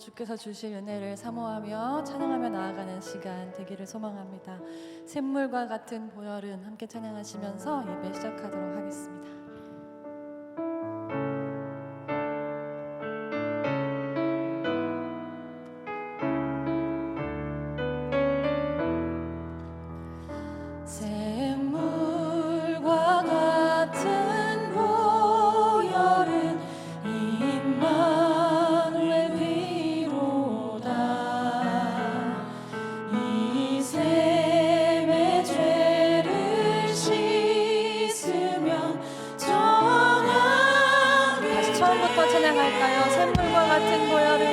주께서 주실 은혜를 사모하며 찬양하며 나아가는 시간 되기를 소망합니다. 샘물과 같은 보혈은 함께 찬양하시면서 예배 시작하도록 하겠습니다. 샘물과 같은 보혈은 임마누엘 비로다. 이 샘의 죄를 씻으면 정하게. 다시 처음부터 찬양할까요? 샘물과 같은 보혈은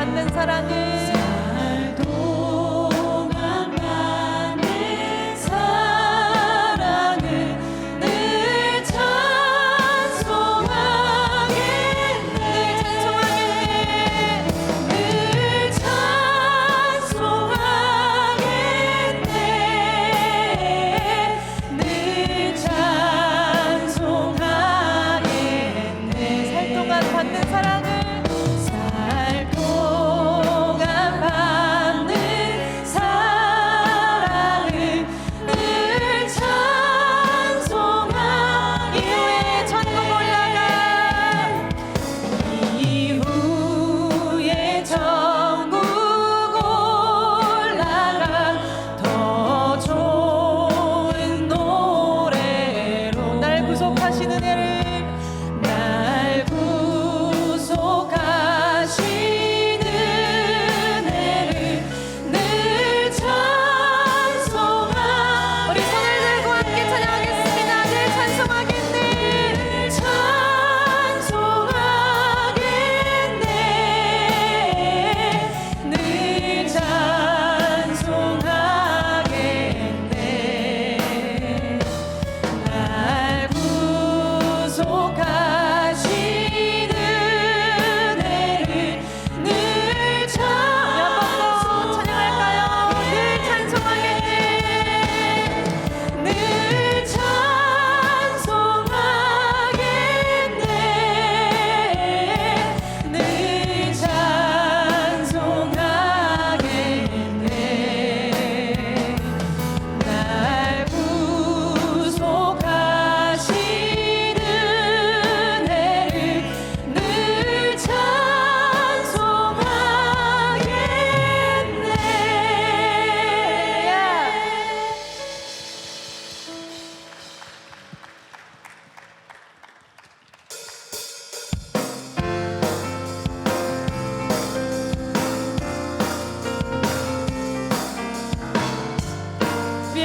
받는 사랑을 늘 찬송하겠네. 늘 찬송하겠네. 살 동안 받는 사랑을 살 동안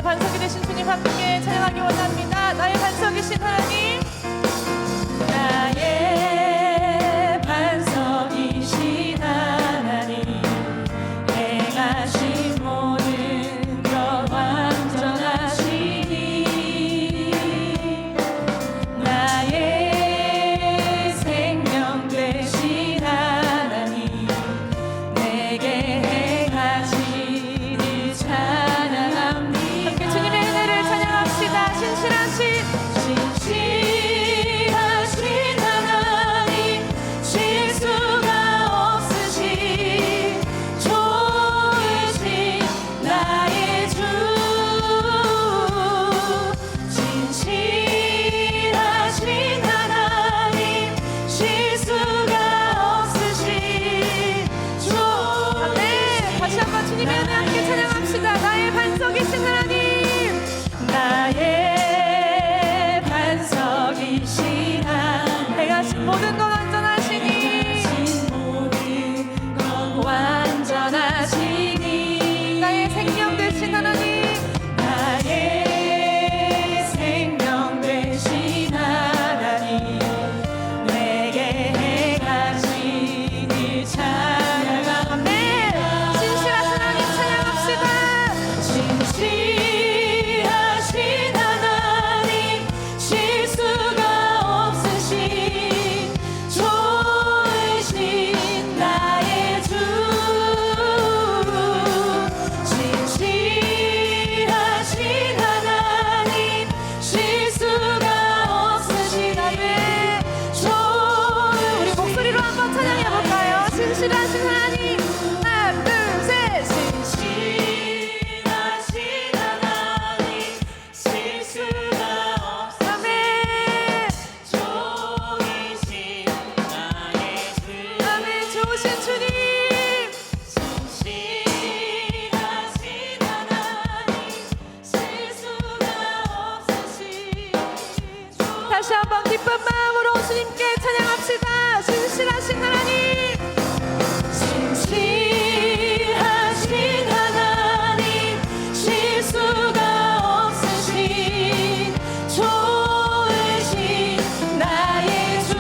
반석이 되신 주님 함께 찬양하기 원합니다. 나의 반석이신 하나님, 나의 반석이신 하나님, 행하신 모든 것 완전하시니, 나의 생명 되신 하나님, 내게 행하시니 찬양합니다. 함께 주님의 은혜를 찬양합시다. 신실하신 하나님, 실수가 없으신 좋으신 나의 주, 진실하신 하나님, 실수가 없으신 주. 네, 다시 한번 주님의 은혜 함께 찬양합시다. 나의 반석이신 하나님, 나의 반석이신 하나님, 행하신 모든 것 완전하시니, 나의 생명 되신 하나님, 나의 생명 되신 하나님, 내게 행하시니 찬양합니다. 신실하신 하나님 찬양합시다. 진실하신 하나님, 실수가 없으신 좋으신 나의 주, 진실하신 하나님, 실수가 없으신 나의 주. 우리 목소리로 한번 찬양해볼까요? 진실하신 하나님, 하나 둘 셋. 진실하신 하나님, 실수가 없으신 아멘. 좋으신 나의 주, 아멘. 좋으신 주님, 진실하신 하나님, 실수가 없으신 주. 다시 한번 기쁜 마음으로 주님께 찬양합시다. 진실하신 하나님, 진실하신 하나님, 실수가 없으신 좋으신 나의 주,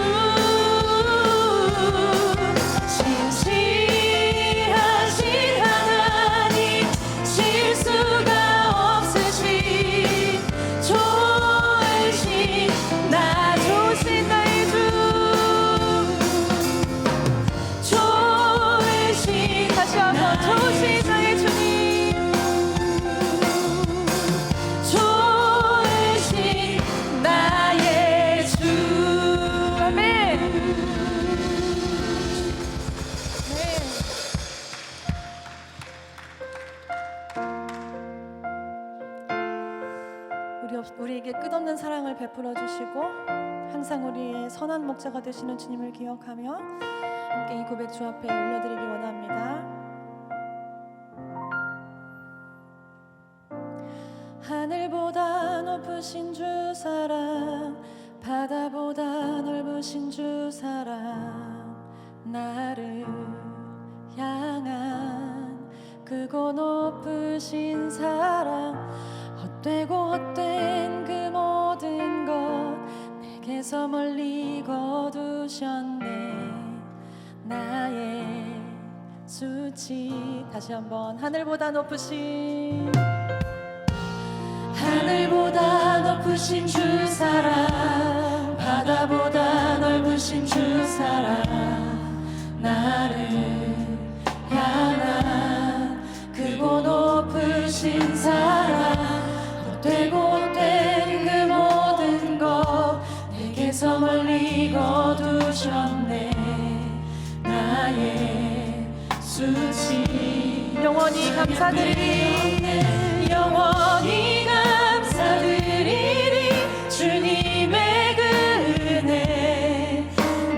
진실하신 하나님, 실수가 없으신 좋으신 좋으신 나의 주, 좋으신, 다시 한번 좋으신 나의 주님, 좋으신 나의 주. 아멘. 네. 우리에게 끝없는 사랑을 베풀어 주시고 항상 우리의 선한 목자가 되시는 주님을 기억하며 함께 이 고백 주 앞에 올려드리기 원합니다. 하늘보다 높으신 주 사랑, 바다보다 넓으신 주 사랑, 나를 향한 크고 높으신 사랑, 헛되고 헛된 그 모든 것 내게서 멀리 거두셨네. 나의 수치, 다시 한번 하늘보다 높으신, 하늘보다 높으신 주 사랑, 바다보다 넓으신 주 사랑, 나를 향한 크고 높으신 사랑, 헛되고 헛된 그 모든 것 내게서 멀리 거두셨네. 나의 수치, 영원히 감사드리리, 영원히 감사드리리. 주님의 그 은혜,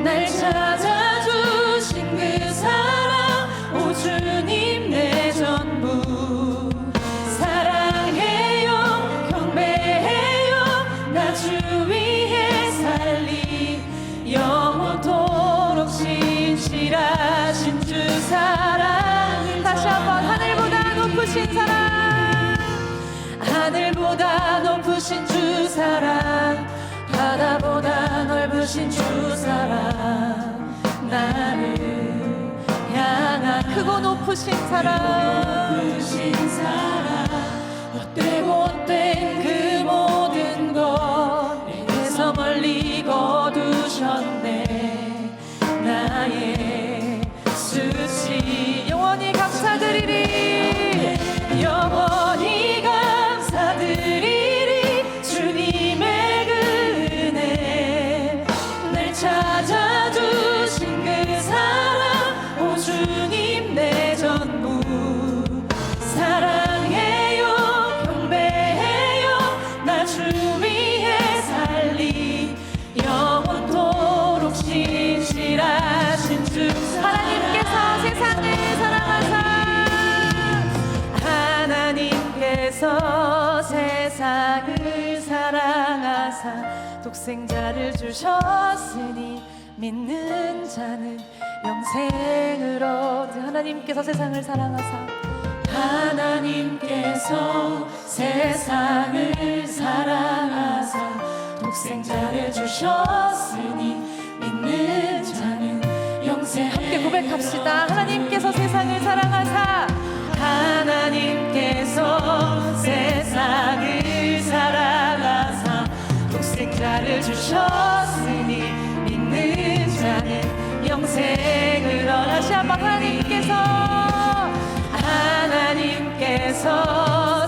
날 찾아주신 그 사랑, 오 주님 내 전부. 사랑해요, 경배해요, 나 주 위해 살리. 영원토록 신실하신 주 사랑. 다시 한번 하늘보다 높으신 사랑, 하늘보다 높으신 주 사랑, 바다보다 넓으신 주 사랑, 나를 향한 크고 높으신 사랑, 헛되고 헛된 그 모든 것 내게서 멀리 거두셨네. 나의 수치 영원히 감사드리리, 영원히 감사드리리. 주님의 그 은혜, 날 찾아주신 그 사랑, 오 주님 내 전부 사랑해요, 경배해요. 나 주 위해 살리, 영원토록 신실하신 주. 하나님께서 세상을 사랑하사, 하나님께서 세상을 사랑하사 독생자를 주셨으니 믿는 자는 영생을 얻으. 하나님께서 세상을 사랑하사, 하나님께서 세상을 사랑하사 독생자를 주셨으니 믿는 자는 영생. 함께 고백합시다. 하나님께서 세상을 사랑하사, 하나님께서 세상을 사랑하사 독생자를 주셨으니 믿는 자는 영생을 얻으리. 다시 한번 하나님께서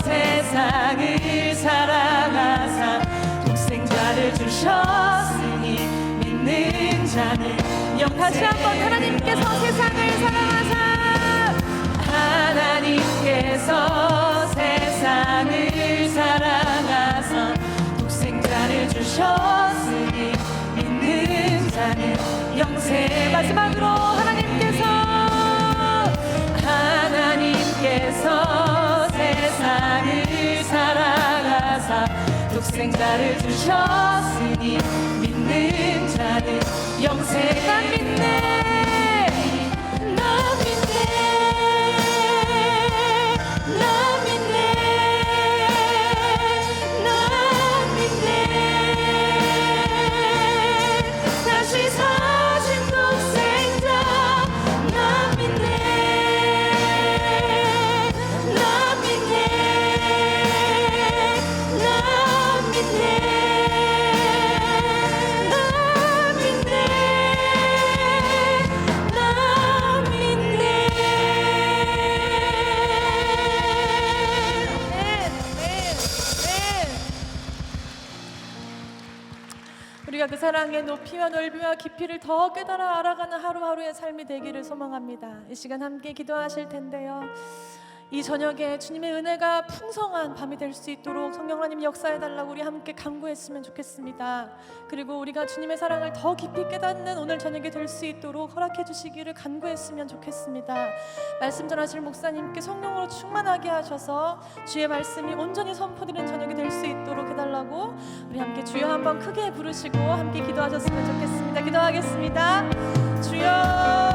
세상을 사랑하사 독생자를 주셨으니 믿는 자는 영. 다시 한번 하나님께서 세상을 사랑하사, 하나님께서 세상을 사랑하사 독생자를 주셨으니 믿는 자는 영생. 마지막으로 하나님께서 세상을 사랑하사 독생자를 주셨으니 믿는 자는 영생. 난 믿네, 난 믿네, 난 믿네, 난 믿네. 다시 사신 독생자, 난 믿네, 난 믿네, 난 믿네, 난 믿네, 난 믿네. 우리가 그 사랑의 높이와 넓이와 깊이를 더 깨달아 알아가는 하루하루의 삶이 되기를 소망합니다. 이 시간 함께 기도하실 텐데요, 이 저녁에 주님의 은혜가 풍성한 밤이 될 수 있도록 성령 하나님 역사해달라고 우리 함께 간구했으면 좋겠습니다. 그리고 우리가 주님의 사랑을 더 깊이 깨닫는 오늘 저녁이 될 수 있도록 허락해 주시기를 간구했으면 좋겠습니다. 말씀 전하실 목사님께 성령으로 충만하게 하셔서 주의 말씀이 온전히 선포되는 저녁이 될 수 있도록 해달라고 우리 함께 주여 한번 크게 부르시고 함께 기도하셨으면 좋겠습니다. 기도하겠습니다. 주여,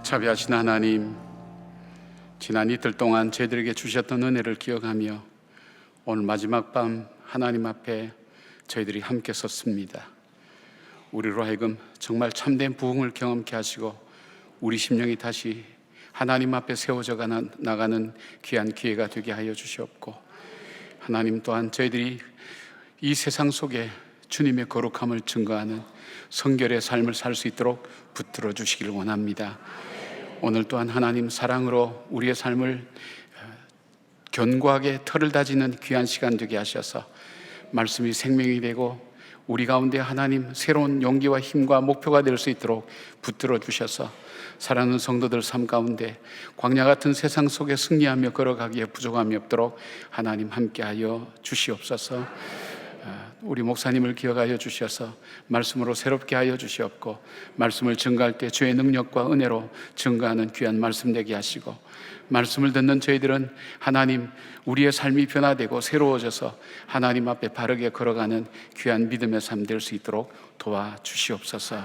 자비하신 하나님, 지난 이틀 동안 저희들에게 주셨던 은혜를 기억하며 오늘 마지막 밤 하나님 앞에 저희들이 함께 섰습니다. 우리로 하여금 정말 참된 부흥을 경험케 하시고 우리 심령이 다시 하나님 앞에 세워져 나가는 귀한 기회가 되게 하여 주시옵고, 하나님 또한 저희들이 이 세상 속에 주님의 거룩함을 증거하는 성결의 삶을 살 수 있도록 붙들어 주시길 원합니다. 오늘 또한 하나님 사랑으로 우리의 삶을 견고하게 털을 다지는 귀한 시간 되게 하셔서 말씀이 생명이 되고 우리 가운데 하나님 새로운 용기와 힘과 목표가 될 수 있도록 붙들어 주셔서 사랑하는 성도들 삶 가운데 광야 같은 세상 속에 승리하며 걸어가기에 부족함이 없도록 하나님 함께하여 주시옵소서. 우리 목사님을 기억하여 주셔서 말씀으로 새롭게 하여 주시옵고 말씀을 증거할 때 주의 능력과 은혜로 증거하는 귀한 말씀 되게 하시고 말씀을 듣는 저희들은 하나님 우리의 삶이 변화되고 새로워져서 하나님 앞에 바르게 걸어가는 귀한 믿음의 삶 될 수 있도록 도와주시옵소서.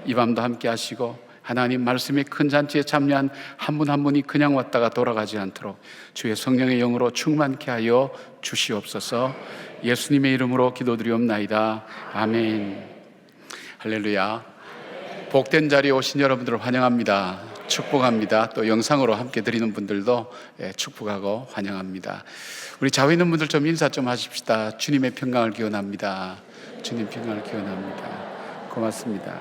이 밤도 함께 하시고 하나님 말씀의 큰 잔치에 참여한 한 분 한 분이 그냥 왔다가 돌아가지 않도록 주의 성령의 영으로 충만케 하여 주시옵소서. 예수님의 이름으로 기도드리옵나이다. 아멘. 할렐루야. 복된 자리에 오신 여러분들을 환영합니다. 축복합니다. 또 영상으로 함께 드리는 분들도 축복하고 환영합니다. 우리 좌우에 있는 분들 좀 인사 좀 하십시다. 주님의 평강을 기원합니다. 주님 평강을 기원합니다. 고맙습니다.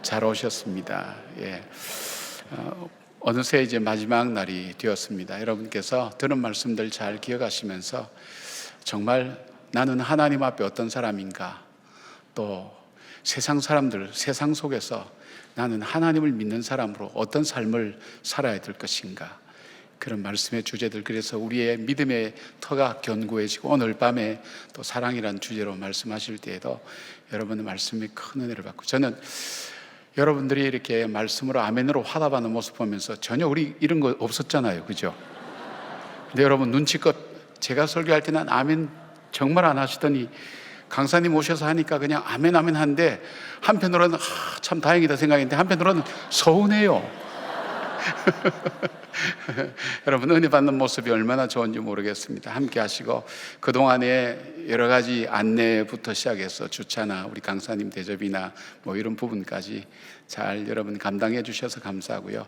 잘 오셨습니다. 어느새 이제 마지막 날이 되었습니다. 여러분께서 들은 말씀들 잘 기억하시면서 정말 나는 하나님 앞에 어떤 사람인가, 또 세상 사람들, 세상 속에서 나는 하나님을 믿는 사람으로 어떤 삶을 살아야 될 것인가, 그런 말씀의 주제들, 그래서 우리의 믿음의 터가 견고해지고 오늘 밤에 또 사랑이라는 주제로 말씀하실 때에도 여러분의 말씀에 큰 은혜를 받고, 저는 여러분들이 이렇게 말씀으로 아멘으로 화답하는 모습 보면서 전혀 우리 이런 거 없었잖아요, 그죠? 근데 여러분 눈치껏 제가 설교할 때는 아멘 정말 안 하시더니 강사님 오셔서 하니까 그냥 아멘 아멘 하는데 한편으로는 참 다행이다 생각했는데 한편으로는 서운해요. 여러분 은혜 받는 모습이 얼마나 좋은지 모르겠습니다. 함께 하시고 그동안에 여러 가지 안내부터 시작해서 주차나 우리 강사님 대접이나 뭐 이런 부분까지 잘 여러분 감당해 주셔서 감사하고요.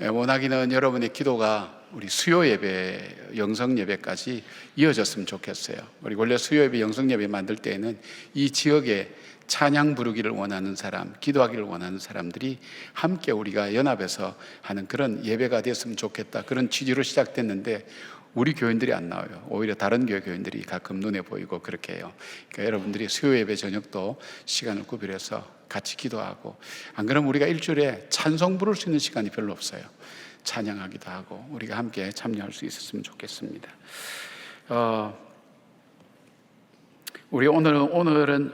원하기는 여러분의 기도가 우리 수요 예배, 영성 예배까지 이어졌으면 좋겠어요. 우리 원래 수요 예배, 영성 예배 만들 때에는 이 지역에 찬양 부르기를 원하는 사람, 기도하기를 원하는 사람들이 함께 우리가 연합해서 하는 그런 예배가 됐으면 좋겠다, 그런 취지로 시작됐는데 우리 교인들이 안 나와요. 오히려 다른 교회 교인들이 가끔 눈에 보이고 그렇게 해요. 그러니까 여러분들이 수요 예배 저녁도 시간을 구별해서 같이 기도하고, 안 그러면 우리가 일주일에 찬송 부를 수 있는 시간이 별로 없어요. 찬양하기도 하고 우리가 함께 참여할 수 있었으면 좋겠습니다. 우리 오늘은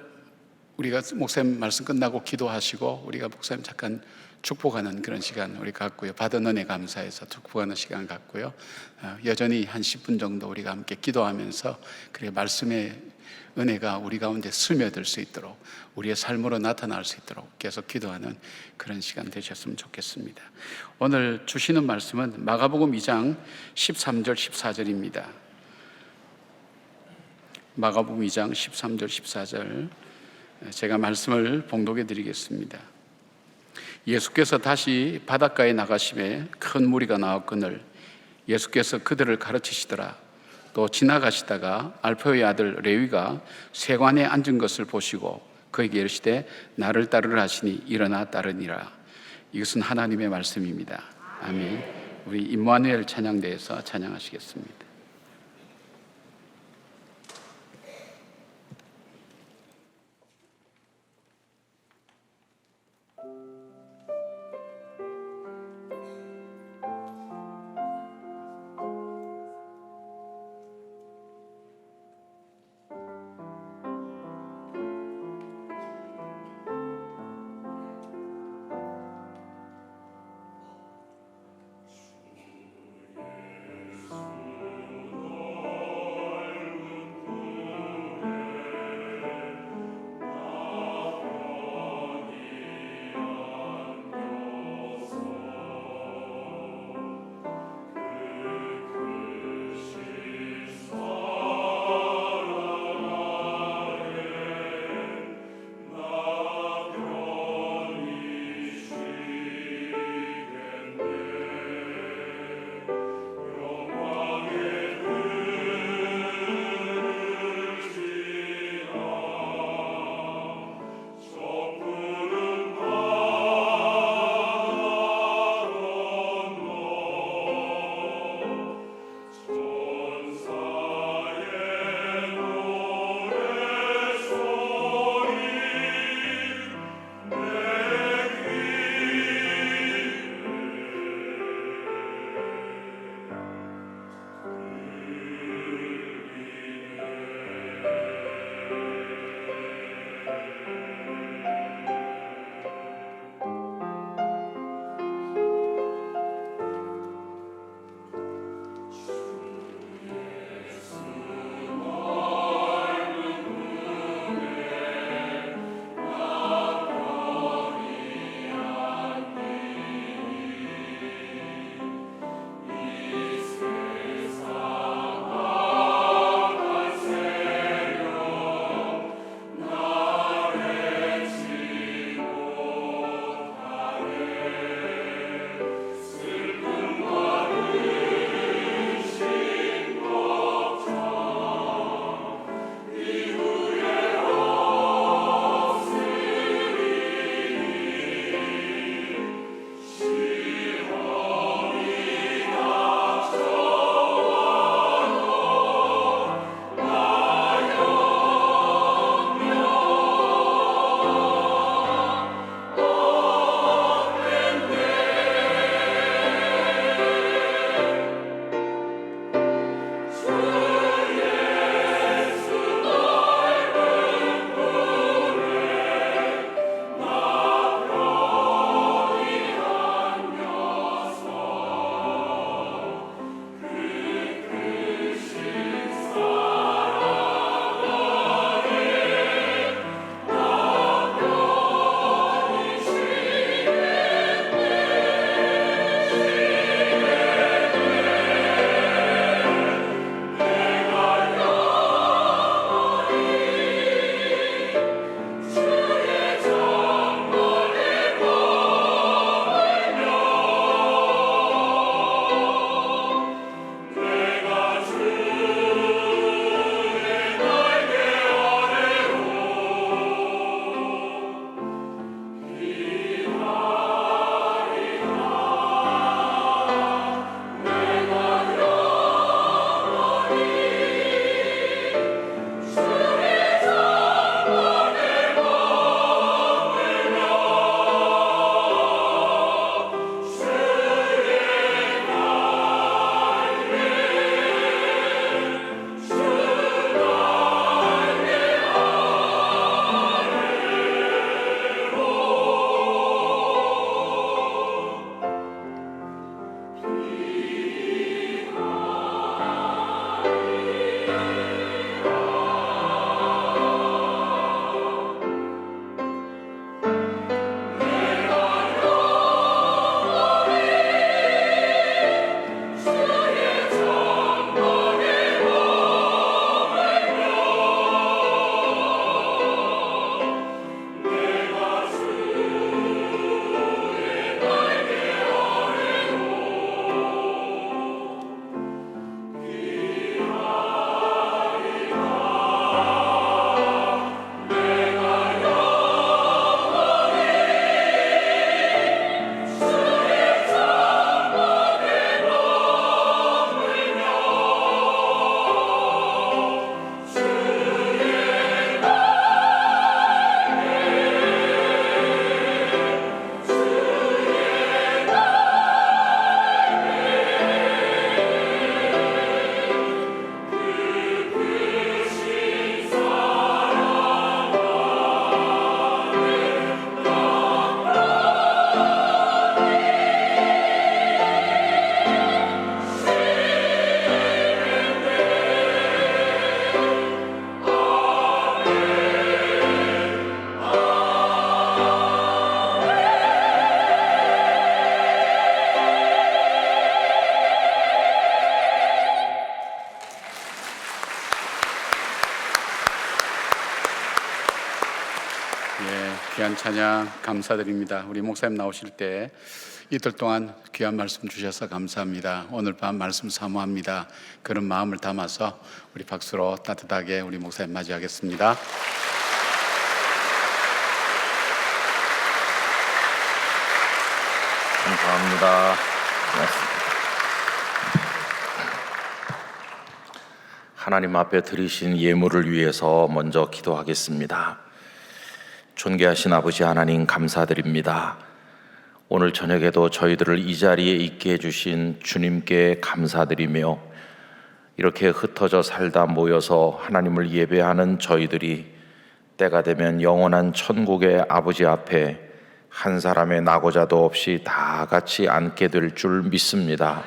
우리가 목사님 말씀 끝나고 기도하시고 우리가 목사님 잠깐 축복하는 그런 시간 우리 갖고요. 받은 은혜 감사해서 축복하는 시간 갖고요. 여전히 한 10분 정도 우리가 함께 기도하면서 그래 말씀의 은혜가 우리 가운데 스며들 수 있도록, 우리의 삶으로 나타날 수 있도록 계속 기도하는 그런 시간 되셨으면 좋겠습니다. 오늘 주시는 말씀은 마가복음 2장 13절 14절입니다. 마가복음 2장 13절 14절 제가 말씀을 봉독해 드리겠습니다. 예수께서 다시 바닷가에 나가심에 큰 무리가 나왔거늘 예수께서 그들을 가르치시더라. 또 지나가시다가 알페오의 아들 레위가 세관에 앉은 것을 보시고 그에게 이르시되 나를 따르라 하시니 일어나 따르니라. 이것은 하나님의 말씀입니다. 아멘. 우리 임마누엘 찬양대에서 찬양하시겠습니다. 귀한 찬양 감사드립니다. 우리 목사님 나오실 때 이틀 동안 귀한 말씀 주셔서 감사합니다. 오늘 밤 말씀 사모합니다. 그런 마음을 담아서 우리 박수로 따뜻하게 우리 목사님 맞이하겠습니다. 감사합니다. 고맙습니다. 하나님 앞에 드리신 예물을 위해서 먼저 기도하겠습니다. 존귀하신 아버지 하나님 감사드립니다. 오늘 저녁에도 저희들을 이 자리에 있게 해주신 주님께 감사드리며 이렇게 흩어져 살다 모여서 하나님을 예배하는 저희들이 때가 되면 영원한 천국의 아버지 앞에 한 사람의 낙오자도 없이 다 같이 앉게 될 줄 믿습니다.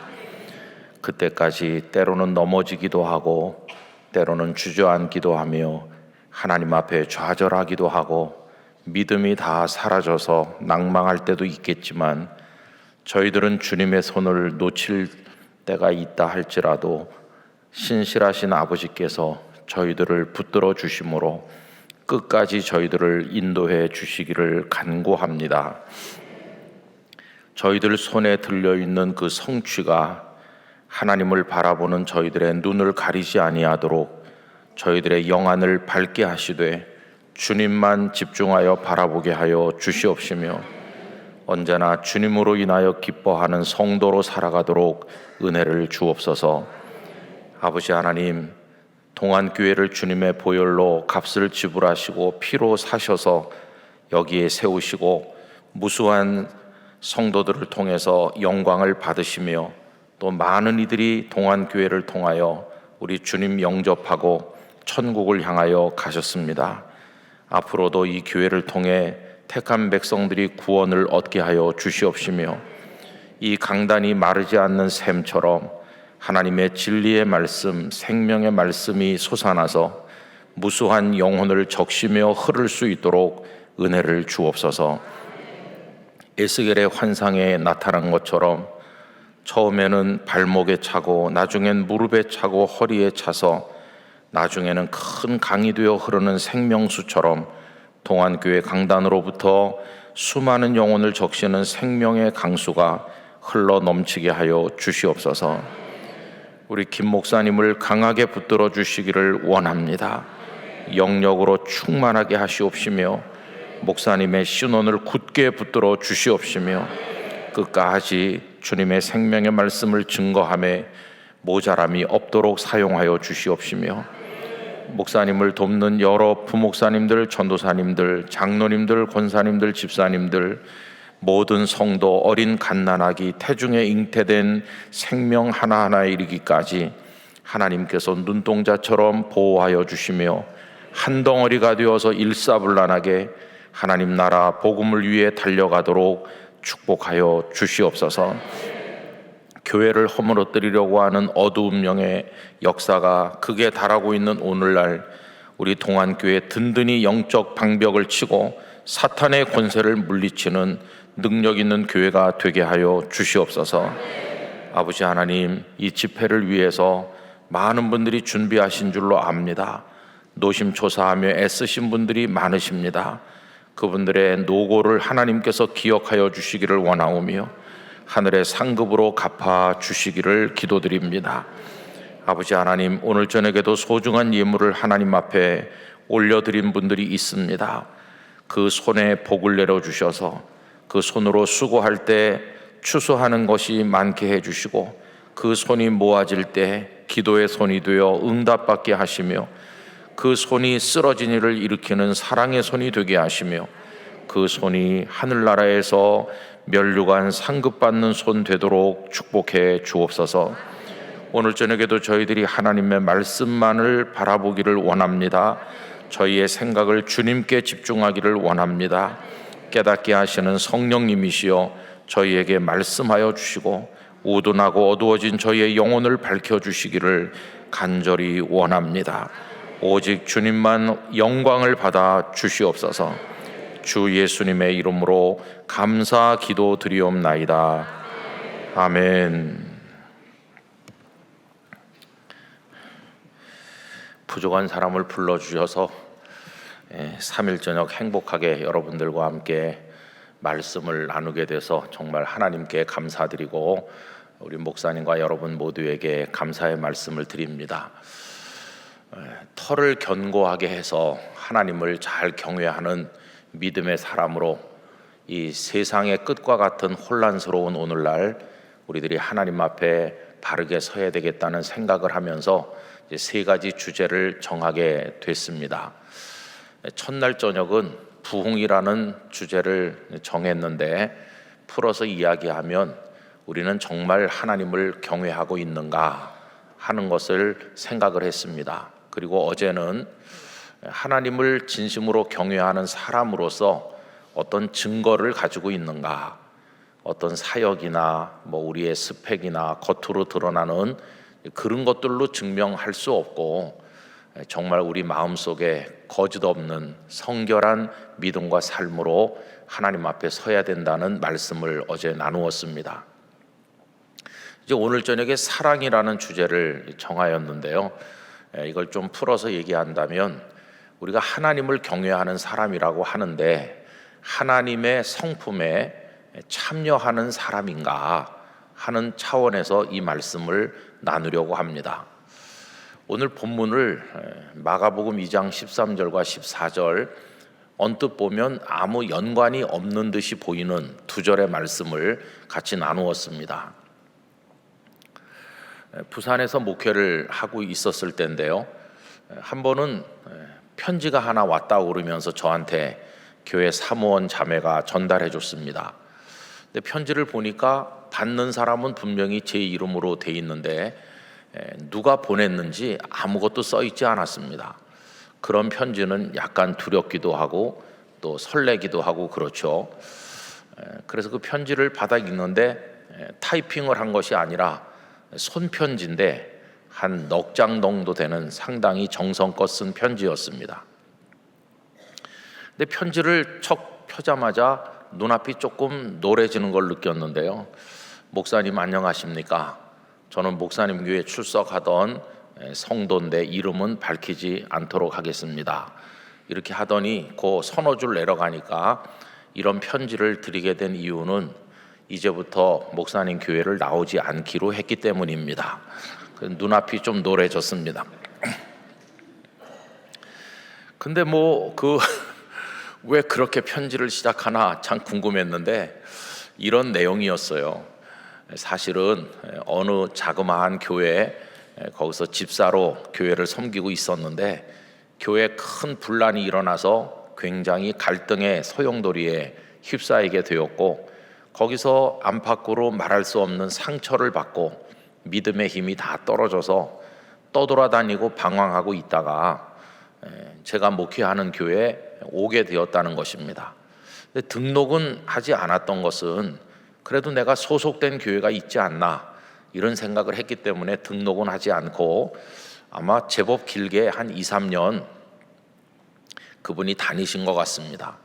그때까지 때로는 넘어지기도 하고 때로는 주저앉기도 하며 하나님 앞에 좌절하기도 하고 믿음이 다 사라져서 낭망할 때도 있겠지만 저희들은 주님의 손을 놓칠 때가 있다 할지라도 신실하신 아버지께서 저희들을 붙들어 주심으로 끝까지 저희들을 인도해 주시기를 간구합니다. 저희들 손에 들려있는 그 성취가 하나님을 바라보는 저희들의 눈을 가리지 아니하도록 저희들의 영안을 밝게 하시되 주님만 집중하여 바라보게 하여 주시옵시며 언제나 주님으로 인하여 기뻐하는 성도로 살아가도록 은혜를 주옵소서. 아버지 하나님, 동안교회를 주님의 보혈로 값을 지불하시고 피로 사셔서 여기에 세우시고 무수한 성도들을 통해서 영광을 받으시며 또 많은 이들이 동안교회를 통하여 우리 주님 영접하고 천국을 향하여 가셨습니다. 앞으로도 이 교회를 통해 택한 백성들이 구원을 얻게 하여 주시옵시며 이 강단이 마르지 않는 샘처럼 하나님의 진리의 말씀, 생명의 말씀이 솟아나서 무수한 영혼을 적시며 흐를 수 있도록 은혜를 주옵소서. 에스겔의 환상에 나타난 것처럼 처음에는 발목에 차고 나중엔 무릎에 차고 허리에 차서 나중에는 큰 강이 되어 흐르는 생명수처럼 동안교회 강단으로부터 수많은 영혼을 적시는 생명의 강수가 흘러 넘치게 하여 주시옵소서. 우리 김 목사님을 강하게 붙들어 주시기를 원합니다. 영력으로 충만하게 하시옵시며 목사님의 신원을 굳게 붙들어 주시옵시며 끝까지 주님의 생명의 말씀을 증거하며 모자람이 없도록 사용하여 주시옵시며 목사님을 돕는 여러 부목사님들, 전도사님들, 장로님들, 권사님들, 집사님들 모든 성도, 어린 갓난아기, 태중에 잉태된 생명 하나하나에 이르기까지 하나님께서 눈동자처럼 보호하여 주시며 한 덩어리가 되어서 일사불란하게 하나님 나라 복음을 위해 달려가도록 축복하여 주시옵소서. 교회를 허물어뜨리려고 하는 어두운 영의 역사가 극에 달하고 있는 오늘날 우리 동안교회 든든히 영적 방벽을 치고 사탄의 권세를 물리치는 능력 있는 교회가 되게 하여 주시옵소서. 아버지 하나님, 이 집회를 위해서 많은 분들이 준비하신 줄로 압니다. 노심초사하며 애쓰신 분들이 많으십니다. 그분들의 노고를 하나님께서 기억하여 주시기를 원하오며 하늘의 상급으로 갚아 주시기를 기도드립니다. 아버지 하나님, 오늘 저녁에도 소중한 예물을 하나님 앞에 올려드린 분들이 있습니다. 그 손에 복을 내려주셔서 그 손으로 수고할 때 추수하는 것이 많게 해주시고 그 손이 모아질 때 기도의 손이 되어 응답받게 하시며 그 손이 쓰러진 일을 일으키는 사랑의 손이 되게 하시며 그 손이 하늘나라에서 면류관 상급받는 손 되도록 축복해 주옵소서. 오늘 저녁에도 저희들이 하나님의 말씀만을 바라보기를 원합니다. 저희의 생각을 주님께 집중하기를 원합니다. 깨닫게 하시는 성령님이시여 저희에게 말씀하여 주시고 우둔하고 어두워진 저희의 영혼을 밝혀주시기를 간절히 원합니다. 오직 주님만 영광을 받아 주시옵소서. 주 예수님의 이름으로 감사 기도 드리옵나이다. 아멘. 부족한 사람을 불러주셔서 3일 저녁 행복하게 여러분들과 함께 말씀을 나누게 돼서 정말 하나님께 감사드리고 우리 목사님과 여러분 모두에게 감사의 말씀을 드립니다. 털을 견고하게 해서 하나님을 잘 경외하는 믿음의 사람으로 이 세상의 끝과 같은 혼란스러운 오늘날 우리들이 하나님 앞에 바르게 서야 되겠다는 생각을 하면서 이제 세 가지 주제를 정하게 됐습니다. 첫날 저녁은 부흥이라는 주제를 정했는데 풀어서 이야기하면 우리는 정말 하나님을 경외하고 있는가 하는 것을 생각을 했습니다. 그리고 어제는 하나님을 진심으로 경외하는 사람으로서 어떤 증거를 가지고 있는가, 어떤 사역이나 우리의 스펙이나 겉으로 드러나는 그런 것들로 증명할 수 없고 정말 우리 마음속에 거짓 없는 성결한 믿음과 삶으로 하나님 앞에 서야 된다는 말씀을 어제 나누었습니다. 이제 오늘 저녁에 사랑이라는 주제를 정하였는데요. 이걸 좀 풀어서 얘기한다면 우리가 하나님을 경외하는 사람이라고 하는데 하나님의 성품에 참여하는 사람인가 하는 차원에서 이 말씀을 나누려고 합니다. 오늘 본문을 마가복음 2장 13절과 14절 언뜻 보면 아무 연관이 없는 듯이 보이는 두 절의 말씀을 같이 나누었습니다. 부산에서 목회를 하고 있었을 때인데요. 한 번은 편지가 하나 왔다고 그러면서 저한테 교회 사무원 자매가 전달해 줬습니다. 근데 편지를 보니까 받는 사람은 분명히 제 이름으로 돼 있는데 누가 보냈는지 아무것도 써 있지 않았습니다. 그런 편지는 약간 두렵기도 하고 또 설레기도 하고 그렇죠. 그래서 그 편지를 받아 읽는데 타이핑을 한 것이 아니라 손편지인데 한 넉 장 정도 되는 상당히 정성껏 쓴 편지였습니다. 근데 편지를 척 펴자마자 눈앞이 조금 노래지는 걸 느꼈는데요. 목사님 안녕하십니까? 저는 목사님 교회에 출석하던 성도인데 이름은 밝히지 않도록 하겠습니다. 이렇게 하더니 그 서너줄 내려가니까 이런 편지를 드리게 된 이유는 이제부터 목사님 교회를 나오지 않기로 했기 때문입니다. 눈앞이 좀 노래졌습니다. 근데 왜 그렇게 편지를 시작하나 참 궁금했는데 이런 내용이었어요. 사실은 어느 자그마한 교회 거기서 집사로 교회를 섬기고 있었는데 교회에 큰 분란이 일어나서 굉장히 갈등의 소용돌이에 휩싸이게 되었고 거기서 안팎으로 말할 수 없는 상처를 받고 믿음의 힘이 다 떨어져서 떠돌아다니고 방황하고 있다가 제가 목회하는 교회에 오게 되었다는 것입니다. 근데 등록은 하지 않았던 것은 그래도 내가 소속된 교회가 있지 않나 이런 생각을 했기 때문에 등록은 하지 않고 아마 제법 길게 한 2, 3년 그분이 다니신 것 같습니다.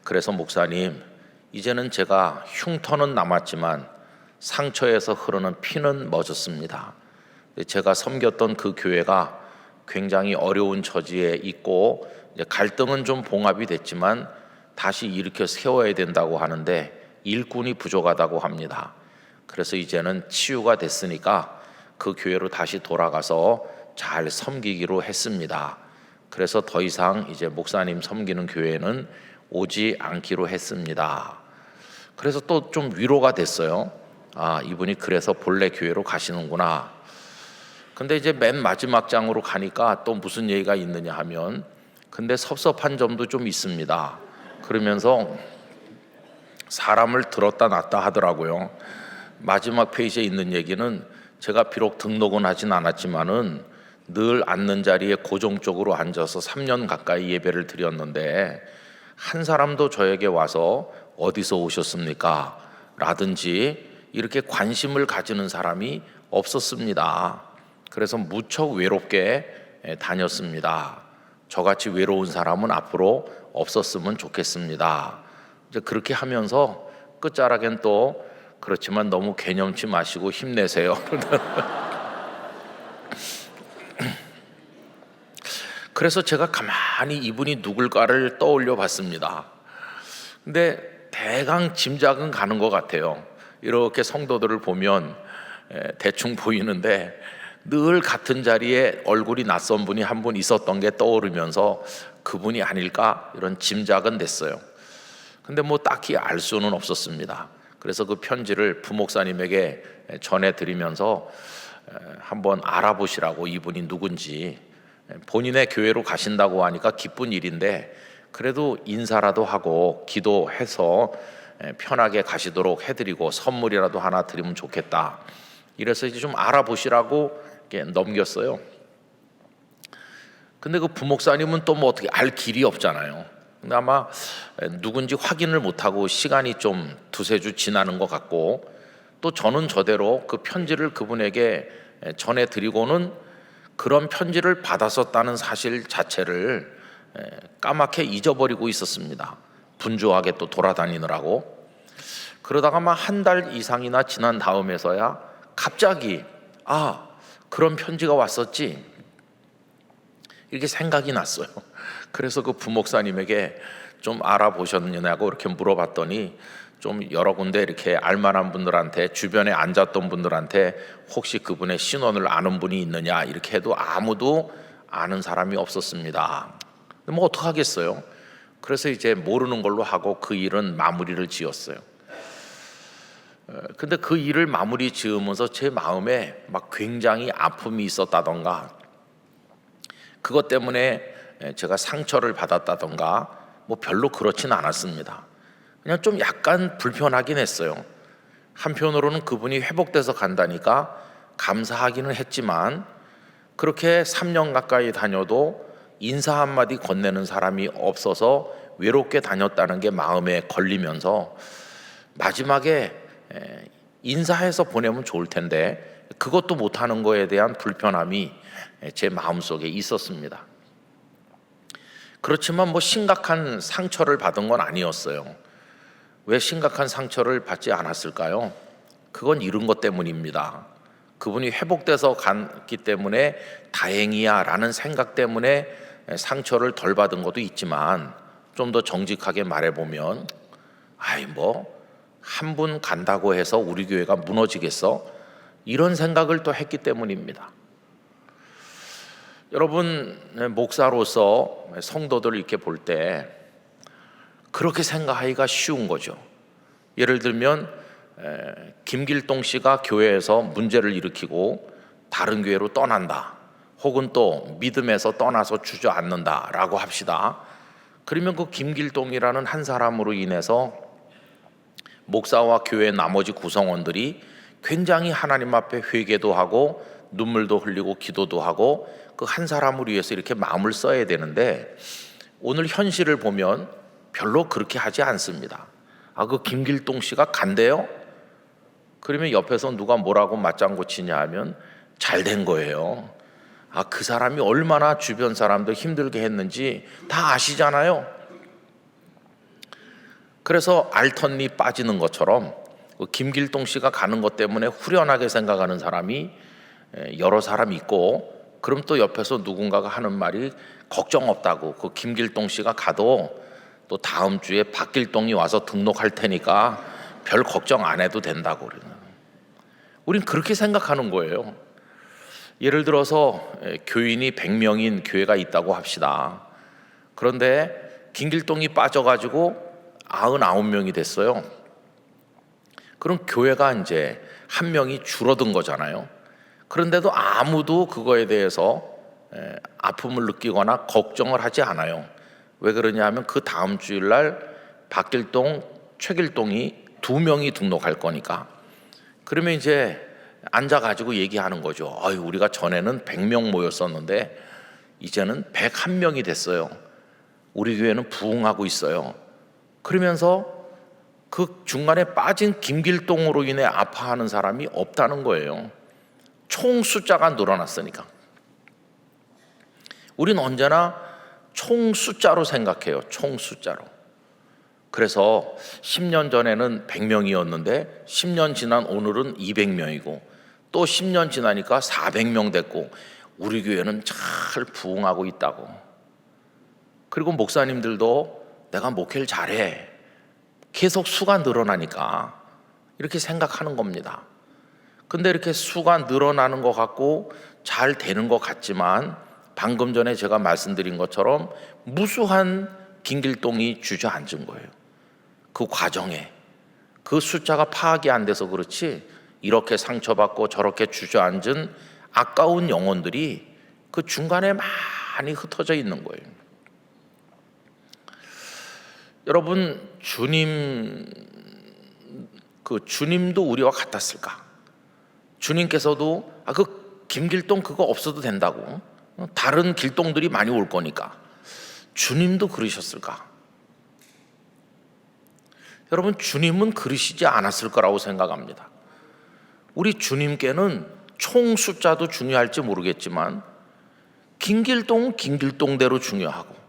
그래서 목사님, 이제는 제가 흉터는 남았지만 상처에서 흐르는 피는 멎었습니다. 제가 섬겼던 그 교회가 굉장히 어려운 처지에 있고 갈등은 좀 봉합이 됐지만 다시 일으켜 세워야 된다고 하는데 일꾼이 부족하다고 합니다. 그래서 이제는 치유가 됐으니까 그 교회로 다시 돌아가서 잘 섬기기로 했습니다. 그래서 더 이상 이제 목사님 섬기는 교회는 오지 않기로 했습니다. 그래서 또 좀 위로가 됐어요. 아, 이분이 그래서 본래 교회로 가시는구나. 근데 이제 맨 마지막 장으로 가니까 또 무슨 얘기가 있느냐 하면 근데 섭섭한 점도 좀 있습니다. 그러면서 사람을 들었다 놨다 하더라고요. 마지막 페이지에 있는 얘기는 제가 비록 등록은 하진 않았지만은 늘 앉는 자리에 고정적으로 앉아서 3년 가까이 예배를 드렸는데 한 사람도 저에게 와서 어디서 오셨습니까? 라든지 이렇게 관심을 가지는 사람이 없었습니다. 그래서 무척 외롭게 다녔습니다. 저같이 외로운 사람은 앞으로 없었으면 좋겠습니다. 이제 그렇게 하면서 끝자락엔 또 그렇지만 너무 개념치 마시고 힘내세요. 그래서 제가 가만히 이분이 누굴까를 떠올려 봤습니다. 근데 대강 짐작은 가는 것 같아요. 이렇게 성도들을 보면 대충 보이는데 늘 같은 자리에 얼굴이 낯선 분이 한 분 있었던 게 떠오르면서 그분이 아닐까 이런 짐작은 됐어요. 근데 뭐 딱히 알 수는 없었습니다. 그래서 그 편지를 부목사님에게 전해드리면서 한번 알아보시라고, 이분이 누군지. 본인의 교회로 가신다고 하니까 기쁜 일인데 그래도 인사라도 하고 기도해서 편하게 가시도록 해드리고 선물이라도 하나 드리면 좋겠다. 이래서 이제 좀 알아보시라고 이렇게 넘겼어요. 근데 그 부목사님은 또 뭐 어떻게 알 길이 없잖아요. 근데 아마 누군지 확인을 못하고 시간이 좀 두세 주 지나는 것 같고, 또 저는 저대로 그 편지를 그분에게 전해드리고는 그런 편지를 받았었다는 사실 자체를 까맣게 잊어버리고 있었습니다. 분주하게 또 돌아다니느라고. 그러다가 막 한 달 이상이나 지난 다음에서야 갑자기 그런 편지가 왔었지, 이렇게 생각이 났어요. 그래서 그 부목사님에게 좀 알아보셨느냐고 이렇게 물어봤더니 좀 여러 군데 이렇게 알만한 분들한테, 주변에 앉았던 분들한테 혹시 그분의 신원을 아는 분이 있느냐 이렇게 해도 아무도 아는 사람이 없었습니다. 뭐 어떡하겠어요. 그래서 이제 모르는 걸로 하고 그 일은 마무리를 지었어요. 근데 그 일을 마무리 지으면서 제 마음에 막 굉장히 아픔이 있었다던가, 그것 때문에 제가 상처를 받았다던가 뭐 별로 그렇진 않았습니다. 그냥 좀 약간 불편하긴 했어요. 한편으로는 그분이 회복돼서 간다니까 감사하기는 했지만, 그렇게 3년 가까이 다녀도 인사 한마디 건네는 사람이 없어서 외롭게 다녔다는 게 마음에 걸리면서 마지막에 인사해서 보내면 좋을 텐데 그것도 못하는 거에 대한 불편함이 제 마음속에 있었습니다. 그렇지만 뭐 심각한 상처를 받은 건 아니었어요. 왜 심각한 상처를 받지 않았을까요? 그건 이런 것 때문입니다. 그분이 회복돼서 갔기 때문에 다행이야 라는 생각 때문에 상처를 덜 받은 것도 있지만, 좀 더 정직하게 말해보면 한 분 간다고 해서 우리 교회가 무너지겠어? 이런 생각을 또 했기 때문입니다. 여러분, 목사로서 성도들을 이렇게 볼 때 그렇게 생각하기가 쉬운 거죠. 예를 들면 김길동 씨가 교회에서 문제를 일으키고 다른 교회로 떠난다, 혹은 또 믿음에서 떠나서 주저앉는다 라고 합시다. 그러면 그 김길동이라는 한 사람으로 인해서 목사와 교회 나머지 구성원들이 굉장히 하나님 앞에 회개도 하고 눈물도 흘리고 기도도 하고 그 한 사람을 위해서 이렇게 마음을 써야 되는데, 오늘 현실을 보면 별로 그렇게 하지 않습니다. 그 김길동 씨가 간대요? 그러면 옆에서 누가 뭐라고 맞장구 치냐 하면 잘 된 거예요. 그 사람이 얼마나 주변 사람들 힘들게 했는지 다 아시잖아요. 그래서 알턴니 빠지는 것처럼 김길동 씨가 가는 것 때문에 후련하게 생각하는 사람이 여러 사람 있고, 그럼 또 옆에서 누군가가 하는 말이 걱정 없다고, 그 김길동 씨가 가도 또 다음 주에 박길동이 와서 등록할 테니까 별 걱정 안 해도 된다고. 우린 그렇게 생각하는 거예요. 예를 들어서 교인이 100명인 교회가 있다고 합시다. 그런데 김길동이 빠져가지고 99명이 됐어요. 그럼 교회가 이제 한 명이 줄어든 거잖아요. 그런데도 아무도 그거에 대해서 아픔을 느끼거나 걱정을 하지 않아요. 왜 그러냐 하면 그 다음 주일날 박길동, 최길동이 2명이 등록할 거니까. 그러면 이제 앉아가지고 얘기하는 거죠. 우리가 전에는 100명 모였었는데 이제는 101명이 됐어요. 우리 교회는 부흥하고 있어요. 그러면서 그 중간에 빠진 김길동으로 인해 아파하는 사람이 없다는 거예요. 총 숫자가 늘어났으니까. 우린 언제나 총 숫자로 생각해요. 총 숫자로. 그래서 10년 전에는 100명이었는데 10년 지난 오늘은 200명이고 또 10년 지나니까 400명 됐고 우리 교회는 잘 부흥하고 있다고. 그리고 목사님들도 내가 목회를 잘해, 계속 수가 늘어나니까 이렇게 생각하는 겁니다. 근데 이렇게 수가 늘어나는 것 같고 잘 되는 것 같지만 방금 전에 제가 말씀드린 것처럼 무수한 김길동이 주저앉은 거예요. 그 과정에 그 숫자가 파악이 안 돼서 그렇지 이렇게 상처받고 저렇게 주저앉은 아까운 영혼들이 그 중간에 많이 흩어져 있는 거예요. 여러분, 주님도 우리와 같았을까? 주님께서도 그 김길동 그거 없어도 된다고, 다른 길동들이 많이 올 거니까. 주님도 그러셨을까? 여러분, 주님은 그러시지 않았을 거라고 생각합니다. 우리 주님께는 총 숫자도 중요할지 모르겠지만 김길동은 김길동대로 중요하고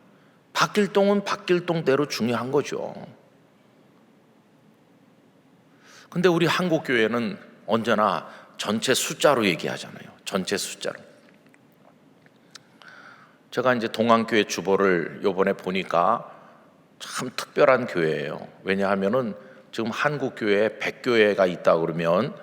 박길동은 박길동대로 중요한 거죠. 근데 우리 한국교회는 언제나 전체 숫자로 얘기하잖아요. 전체 숫자로. 제가 이제 동안교회 주보를 요번에 보니까 참 특별한 교회예요. 왜냐하면은 지금 한국교회에 100교회가 있다 그러면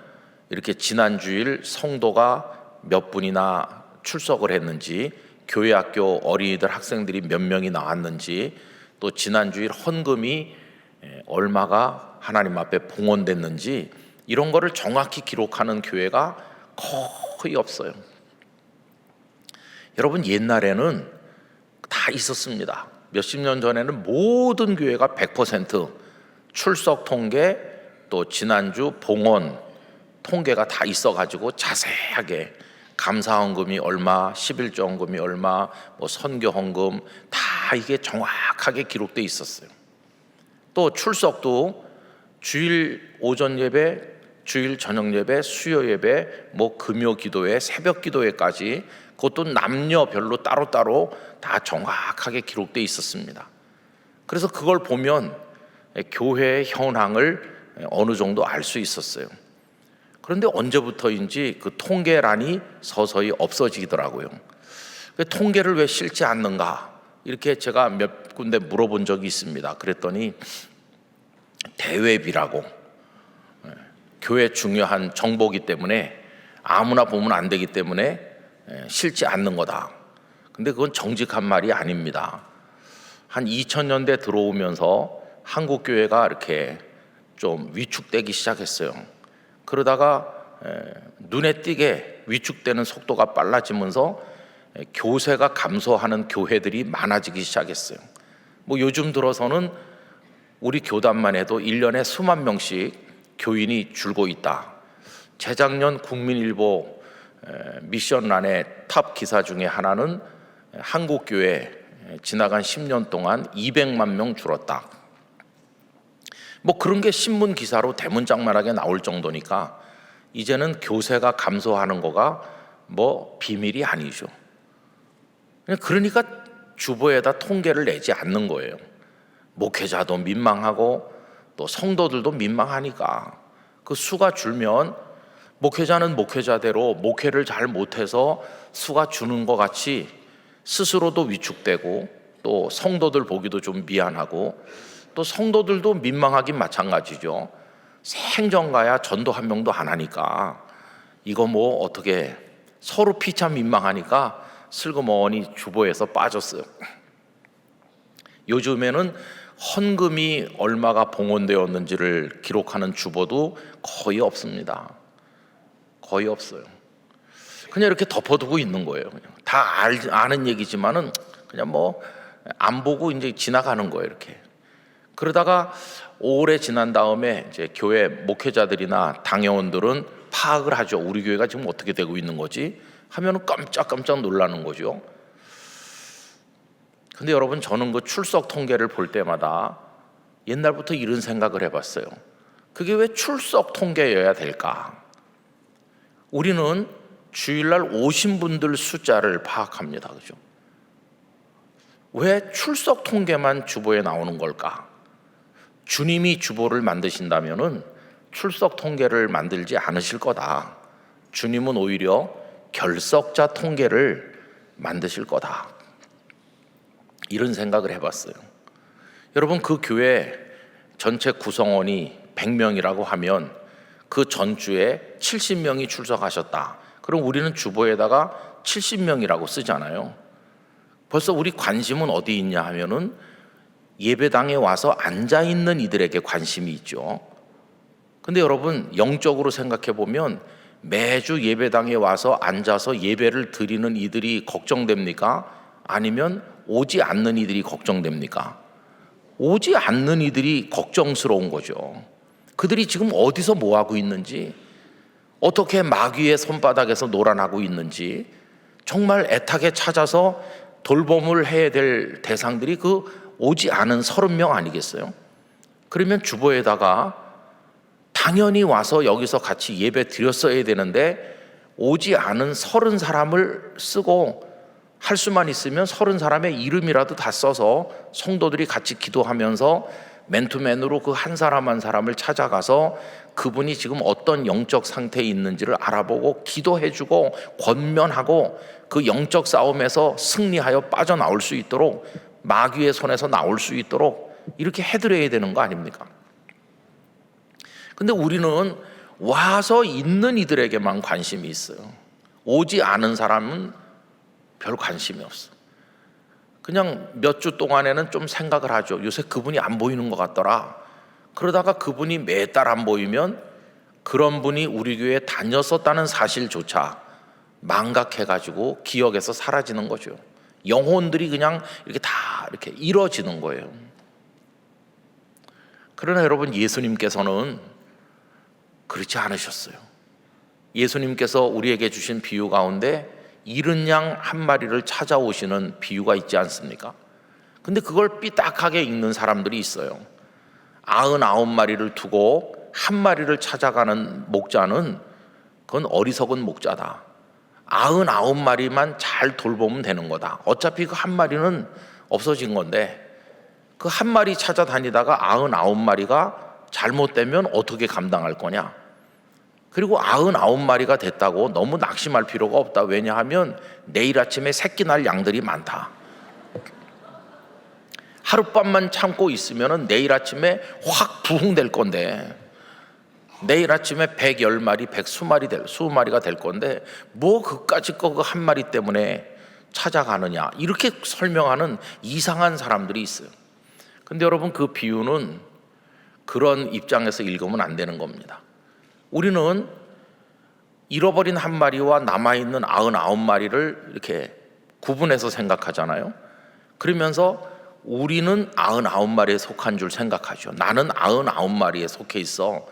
이렇게 지난주일 성도가 몇 분이나 출석을 했는지, 교회학교 어린이들 학생들이 몇 명이 나왔는지, 또 지난주일 헌금이 얼마가 하나님 앞에 봉헌됐는지 이런 거를 정확히 기록하는 교회가 거의 없어요. 여러분, 옛날에는 다 있었습니다. 몇십 년 전에는 모든 교회가 100% 출석 통계, 또 지난주 봉헌 통계가 다 있어가지고 자세하게 감사헌금이 얼마, 11조 헌금이 얼마, 뭐 선교 헌금 다 이게 정확하게 기록돼 있었어요. 또 출석도 주일 오전 예배, 주일 저녁 예배, 수요 예배, 뭐 금요 기도회, 새벽 기도회까지 그것도 남녀별로 따로따로 다 정확하게 기록돼 있었습니다. 그래서 그걸 보면 교회의 현황을 어느 정도 알 수 있었어요. 그런데 언제부터인지 그 통계란이 서서히 없어지더라고요. 통계를 왜 실지 않는가? 이렇게 제가 몇 군데 물어본 적이 있습니다. 그랬더니 대회비라고, 교회 중요한 정보기 때문에 아무나 보면 안 되기 때문에 실지 않는 거다. 근데 그건 정직한 말이 아닙니다. 한 2000년대 들어오면서 한국 교회가 이렇게 좀 위축되기 시작했어요. 그러다가 눈에 띄게 위축되는 속도가 빨라지면서 교세가 감소하는 교회들이 많아지기 시작했어요. 뭐 요즘 들어서는 우리 교단만 해도 1년에 수만 명씩 교인이 줄고 있다. 재작년 국민일보 미션란의 탑 기사 중에 하나는 한국교회 지나간 10년 동안 200만 명 줄었다. 뭐 그런 게 신문 기사로 대문짝만하게 나올 정도니까 이제는 교세가 감소하는 거가 뭐 비밀이 아니죠. 그러니까 주보에다 통계를 내지 않는 거예요. 목회자도 민망하고 또 성도들도 민망하니까 그 수가 줄면 목회자는 목회자대로 목회를 잘 못해서 수가 주는 것 같이 스스로도 위축되고 또 성도들 보기도 좀 미안하고 또 성도들도 민망하긴 마찬가지죠. 생전가야 전도 한 명도 안 하니까 이거 뭐 어떻게 서로 피차 민망하니까 슬그머니 주보에서 빠졌어요. 요즘에는 헌금이 얼마가 봉헌되었는지를 기록하는 주보도 거의 없습니다. 거의 없어요. 그냥 이렇게 덮어두고 있는 거예요. 그냥 다 아는 얘기지만은 그냥 뭐 안 보고 이제 지나가는 거예요. 이렇게. 그러다가 오래 지난 다음에 이제 교회 목회자들이나 당회원들은 파악을 하죠. 우리 교회가 지금 어떻게 되고 있는 거지? 하면은 깜짝깜짝 놀라는 거죠. 근데 여러분, 저는 그 출석 통계를 볼 때마다 옛날부터 이런 생각을 해봤어요. 그게 왜 출석 통계여야 될까? 우리는 주일날 오신 분들 숫자를 파악합니다. 그죠? 왜 출석 통계만 주보에 나오는 걸까? 주님이 주보를 만드신다면은 출석 통계를 만들지 않으실 거다. 주님은 오히려 결석자 통계를 만드실 거다. 이런 생각을 해봤어요. 여러분, 그 교회 전체 구성원이 100명이라고 하면 그 전주에 70명이 출석하셨다. 그럼 우리는 주보에다가 70명이라고 쓰잖아요. 벌써 우리 관심은 어디 있냐 하면은 예배당에 와서 앉아있는 이들에게 관심이 있죠. 근데 여러분, 영적으로 생각해 보면 매주 예배당에 와서 앉아서 예배를 드리는 이들이 걱정됩니까? 아니면 오지 않는 이들이 걱정됩니까? 오지 않는 이들이 걱정스러운 거죠. 그들이 지금 어디서 뭐 하고 있는지, 어떻게 마귀의 손바닥에서 놀아나고 있는지 정말 애타게 찾아서 돌봄을 해야 될 대상들이 그 오지 않은 30명 아니겠어요? 그러면 주보에다가 당연히 와서 여기서 같이 예배 드렸어야 되는데 오지 않은 30사람을 쓰고, 할 수만 있으면 30사람의 이름이라도 다 써서 성도들이 같이 기도하면서 맨투맨으로 그 한 사람 한 사람을 찾아가서 그분이 지금 어떤 영적 상태에 있는지를 알아보고 기도해주고 권면하고 그 영적 싸움에서 승리하여 빠져나올 수 있도록, 마귀의 손에서 나올 수 있도록 이렇게 해드려야 되는 거 아닙니까? 근데 우리는 와서 있는 이들에게만 관심이 있어요. 오지 않은 사람은 별 관심이 없어. 그냥 몇 주 동안에는 좀 생각을 하죠. 요새 그분이 안 보이는 것 같더라. 그러다가 그분이 매달 안 보이면 그런 분이 우리 교회에 다녔었다는 사실조차 망각해가지고 기억에서 사라지는 거죠. 영혼들이 그냥 이렇게 다 이렇게 잃어지는 거예요. 그러나 여러분, 예수님께서는 그렇지 않으셨어요. 예수님께서 우리에게 주신 비유 가운데 잃은 양 한 마리를 찾아오시는 비유가 있지 않습니까? 근데 그걸 삐딱하게 읽는 사람들이 있어요. 99마리를 두고 한 마리를 찾아가는 목자는 그건 어리석은 목자다. 99마리만 잘 돌보면 되는 거다. 어차피 그 한 마리는 없어진 건데 그 한 마리 찾아다니다가 99마리가 잘못되면 어떻게 감당할 거냐? 그리고 99마리가 됐다고 너무 낙심할 필요가 없다. 왜냐하면 내일 아침에 새끼 날 양들이 많다. 하룻밤만 참고 있으면 내일 아침에 확 부흥될 건데, 내일 아침에 110마리, 120마리가 될 건데 뭐 그까짓 거 그 한 마리 때문에 찾아가느냐, 이렇게 설명하는 이상한 사람들이 있어요. 근데 여러분, 그 비유는 그런 입장에서 읽으면 안 되는 겁니다. 우리는 잃어버린 한 마리와 남아있는 99마리를 이렇게 구분해서 생각하잖아요. 그러면서 우리는 99마리에 속한 줄 생각하죠. 나는 99마리에 속해 있어.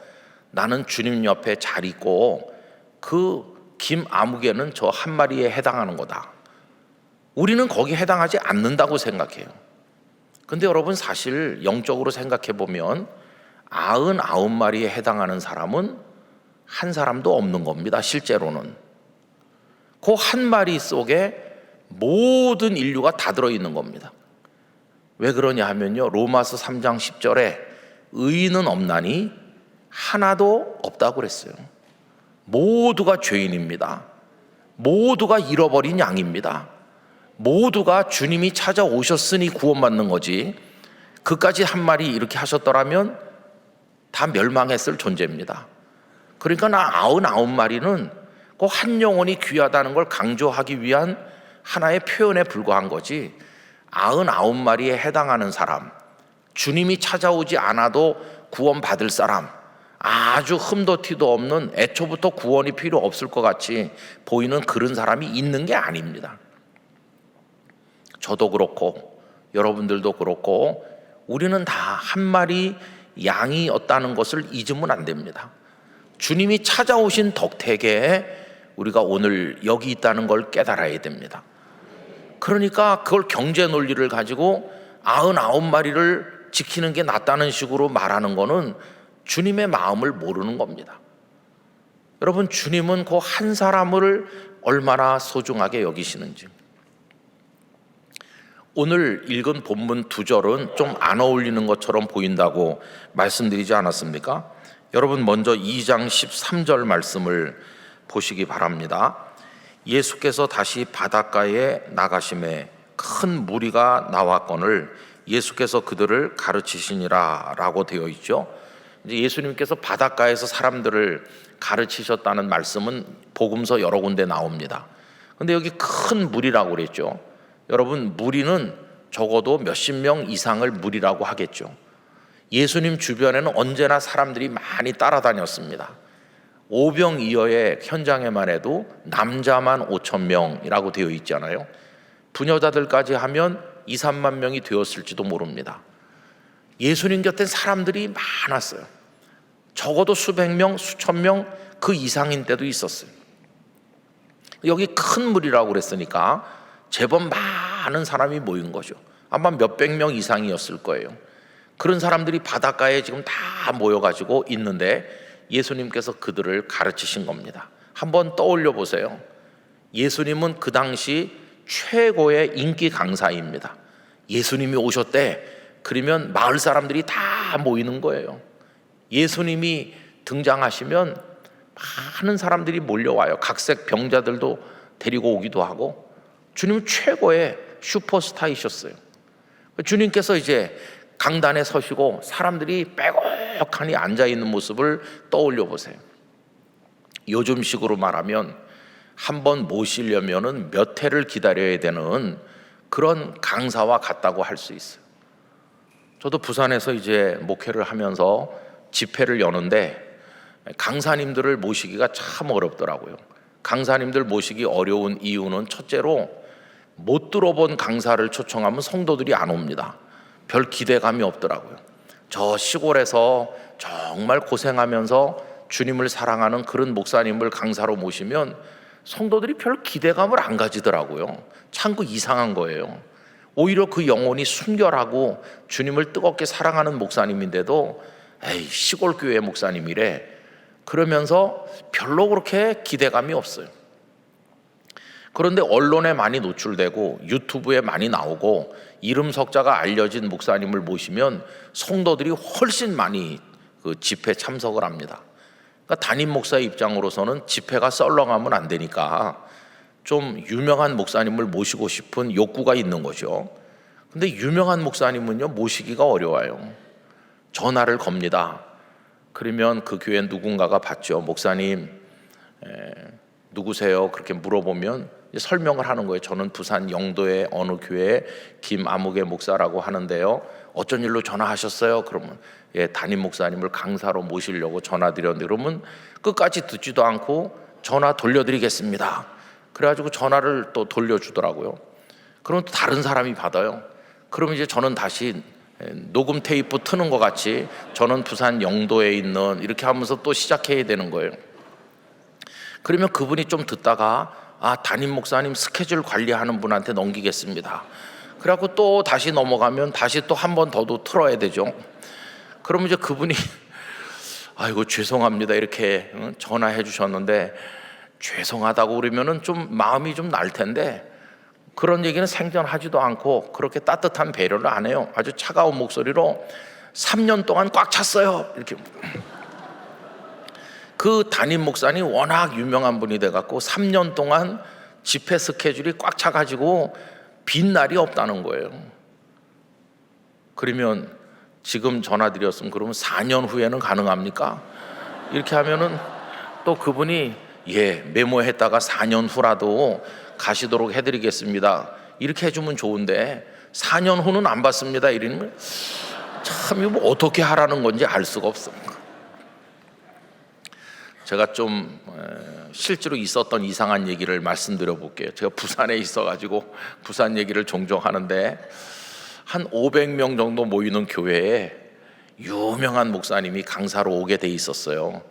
나는 주님 옆에 잘 있고 그 김아무개는 저 한 마리에 해당하는 거다. 우리는 거기에 해당하지 않는다고 생각해요. 근데 여러분, 사실 영적으로 생각해 보면 99마리에 해당하는 사람은 한 사람도 없는 겁니다. 실제로는 그 한 마리 속에 모든 인류가 다 들어있는 겁니다. 왜 그러냐 하면요, 로마서 3장 10절에 의인은 없나니 하나도 없다고 그랬어요. 모두가 죄인입니다. 모두가 잃어버린 양입니다. 모두가 주님이 찾아오셨으니 구원받는 거지, 그까지 한 마리 이렇게 하셨더라면 다 멸망했을 존재입니다. 그러니까 나 99마리는 그 한 영혼이 귀하다는 걸 강조하기 위한 하나의 표현에 불과한 거지, 99마리에 해당하는 사람, 주님이 찾아오지 않아도 구원받을 사람, 아주 흠도 티도 없는, 애초부터 구원이 필요 없을 것 같이 보이는 그런 사람이 있는 게 아닙니다. 저도 그렇고 여러분들도 그렇고 우리는 다 한 마리 양이었다는 것을 잊으면 안 됩니다. 주님이 찾아오신 덕택에 우리가 오늘 여기 있다는 걸 깨달아야 됩니다. 그러니까 그걸 경제 논리를 가지고 99마리를 지키는 게 낫다는 식으로 말하는 거는 주님의 마음을 모르는 겁니다. 여러분, 주님은 그 한 사람을 얼마나 소중하게 여기시는지. 오늘 읽은 본문 2절은 좀 안 어울리는 것처럼 보인다고 말씀드리지 않았습니까? 여러분, 먼저 2장 13절 말씀을 보시기 바랍니다. 예수께서 다시 바닷가에 나가심에 큰 무리가 나왔거늘 예수께서 그들을 가르치시니라 라고 되어 있죠. 이제 예수님께서 바닷가에서 사람들을 가르치셨다는 말씀은 복음서 여러 군데 나옵니다. 근데 여기 큰 무리라고 그랬죠. 여러분, 무리는 적어도 몇십 명 이상을 무리라고 하겠죠. 예수님 주변에는 언제나 사람들이 많이 따라다녔습니다. 오병이어의 현장에만 해도 남자만 5천 명이라고 되어 있잖아요. 부녀자들까지 하면 2, 3만 명이 되었을지도 모릅니다. 예수님 곁엔 사람들이 많았어요. 적어도 수백 명, 수천 명, 그 이상인 때도 있었어요. 여기 큰 무리라고 그랬으니까 제법 많은 사람이 모인 거죠. 아마 몇백 명 이상이었을 거예요. 그런 사람들이 바닷가에 지금 다 모여가지고 있는데 예수님께서 그들을 가르치신 겁니다. 한번 떠올려 보세요. 예수님은 그 당시 최고의 인기 강사입니다. 예수님이 오셨대. 그러면 마을 사람들이 다 모이는 거예요. 예수님이 등장하시면 많은 사람들이 몰려와요. 각색 병자들도 데리고 오기도 하고. 주님은 최고의 슈퍼스타이셨어요. 주님께서 이제 강단에 서시고 사람들이 빼곡하니 앉아있는 모습을 떠올려 보세요. 요즘식으로 말하면 한번 모시려면 몇 해를 기다려야 되는 그런 강사와 같다고 할 수 있어요. 저도 부산에서 이제 목회를 하면서 집회를 여는데 강사님들을 모시기가 참 어렵더라고요. 강사님들 모시기 어려운 이유는 첫째로 못 들어본 강사를 초청하면 성도들이 안 옵니다. 별 기대감이 없더라고요. 저 시골에서 정말 고생하면서 주님을 사랑하는 그런 목사님을 강사로 모시면 성도들이 별 기대감을 안 가지더라고요. 참 그 이상한 거예요. 오히려 그 영혼이 순결하고 주님을 뜨겁게 사랑하는 목사님인데도 에이, 시골 교회 목사님이래. 그러면서 별로 그렇게 기대감이 없어요. 그런데 언론에 많이 노출되고 유튜브에 많이 나오고 이름 석자가 알려진 목사님을 모시면 성도들이 훨씬 많이 그 집회 참석을 합니다. 그러니까 담임 목사의 입장으로서는 집회가 썰렁하면 안 되니까 좀 유명한 목사님을 모시고 싶은 욕구가 있는 거죠. 근데 유명한 목사님은요, 모시기가 어려워요. 전화를 겁니다. 그러면 그 교회 누군가가 받죠. 목사님, 누구세요? 그렇게 물어보면 설명을 하는 거예요. 저는 부산 영도의 어느 교회 김아무개 목사라고 하는데요. 어쩐 일로 전화하셨어요? 그러면 담임 목사님을 강사로 모시려고 전화드렸는데, 그러면 끝까지 듣지도 않고 전화 돌려드리겠습니다. 그래가지고 전화를 또 돌려주더라고요. 그럼 또 다른 사람이 받아요. 그러면 이제 저는 다시 녹음 테이프 트는 것 같이 저는 부산 영도에 있는 이렇게 하면서 또 시작해야 되는 거예요. 그러면 그분이 좀 듣다가 담임 목사님 스케줄 관리하는 분한테 넘기겠습니다. 그래갖고 또 다시 넘어가면 다시 또 한 번 더도 틀어야 되죠. 그러면 이제 그분이 아이고 죄송합니다 이렇게 전화해 주셨는데 죄송하다고 그러면은 좀 마음이 좀 날 텐데 그런 얘기는 생전하지도 않고 그렇게 따뜻한 배려를 안 해요. 아주 차가운 목소리로 3년 동안 꽉 찼어요 이렇게. 그 담임 목사님 워낙 유명한 분이 돼갖고 3년 동안 집회 스케줄이 꽉 차가지고 빈 날이 없다는 거예요. 그러면 지금 전화드렸으면 그러면 4년 후에는 가능합니까? 이렇게 하면은 또 그분이 메모했다가 4년 후라도 가시도록 해드리겠습니다. 이렇게 해주면 좋은데 4년 후는 안 받습니다. 이러면 참 이거 뭐 어떻게 하라는 건지 알 수가 없습니다. 제가 좀 실제로 있었던 이상한 얘기를 말씀드려 볼게요. 제가 부산에 있어가지고 부산 얘기를 종종 하는데 한 500명 정도 모이는 교회에 유명한 목사님이 강사로 오게 돼 있었어요.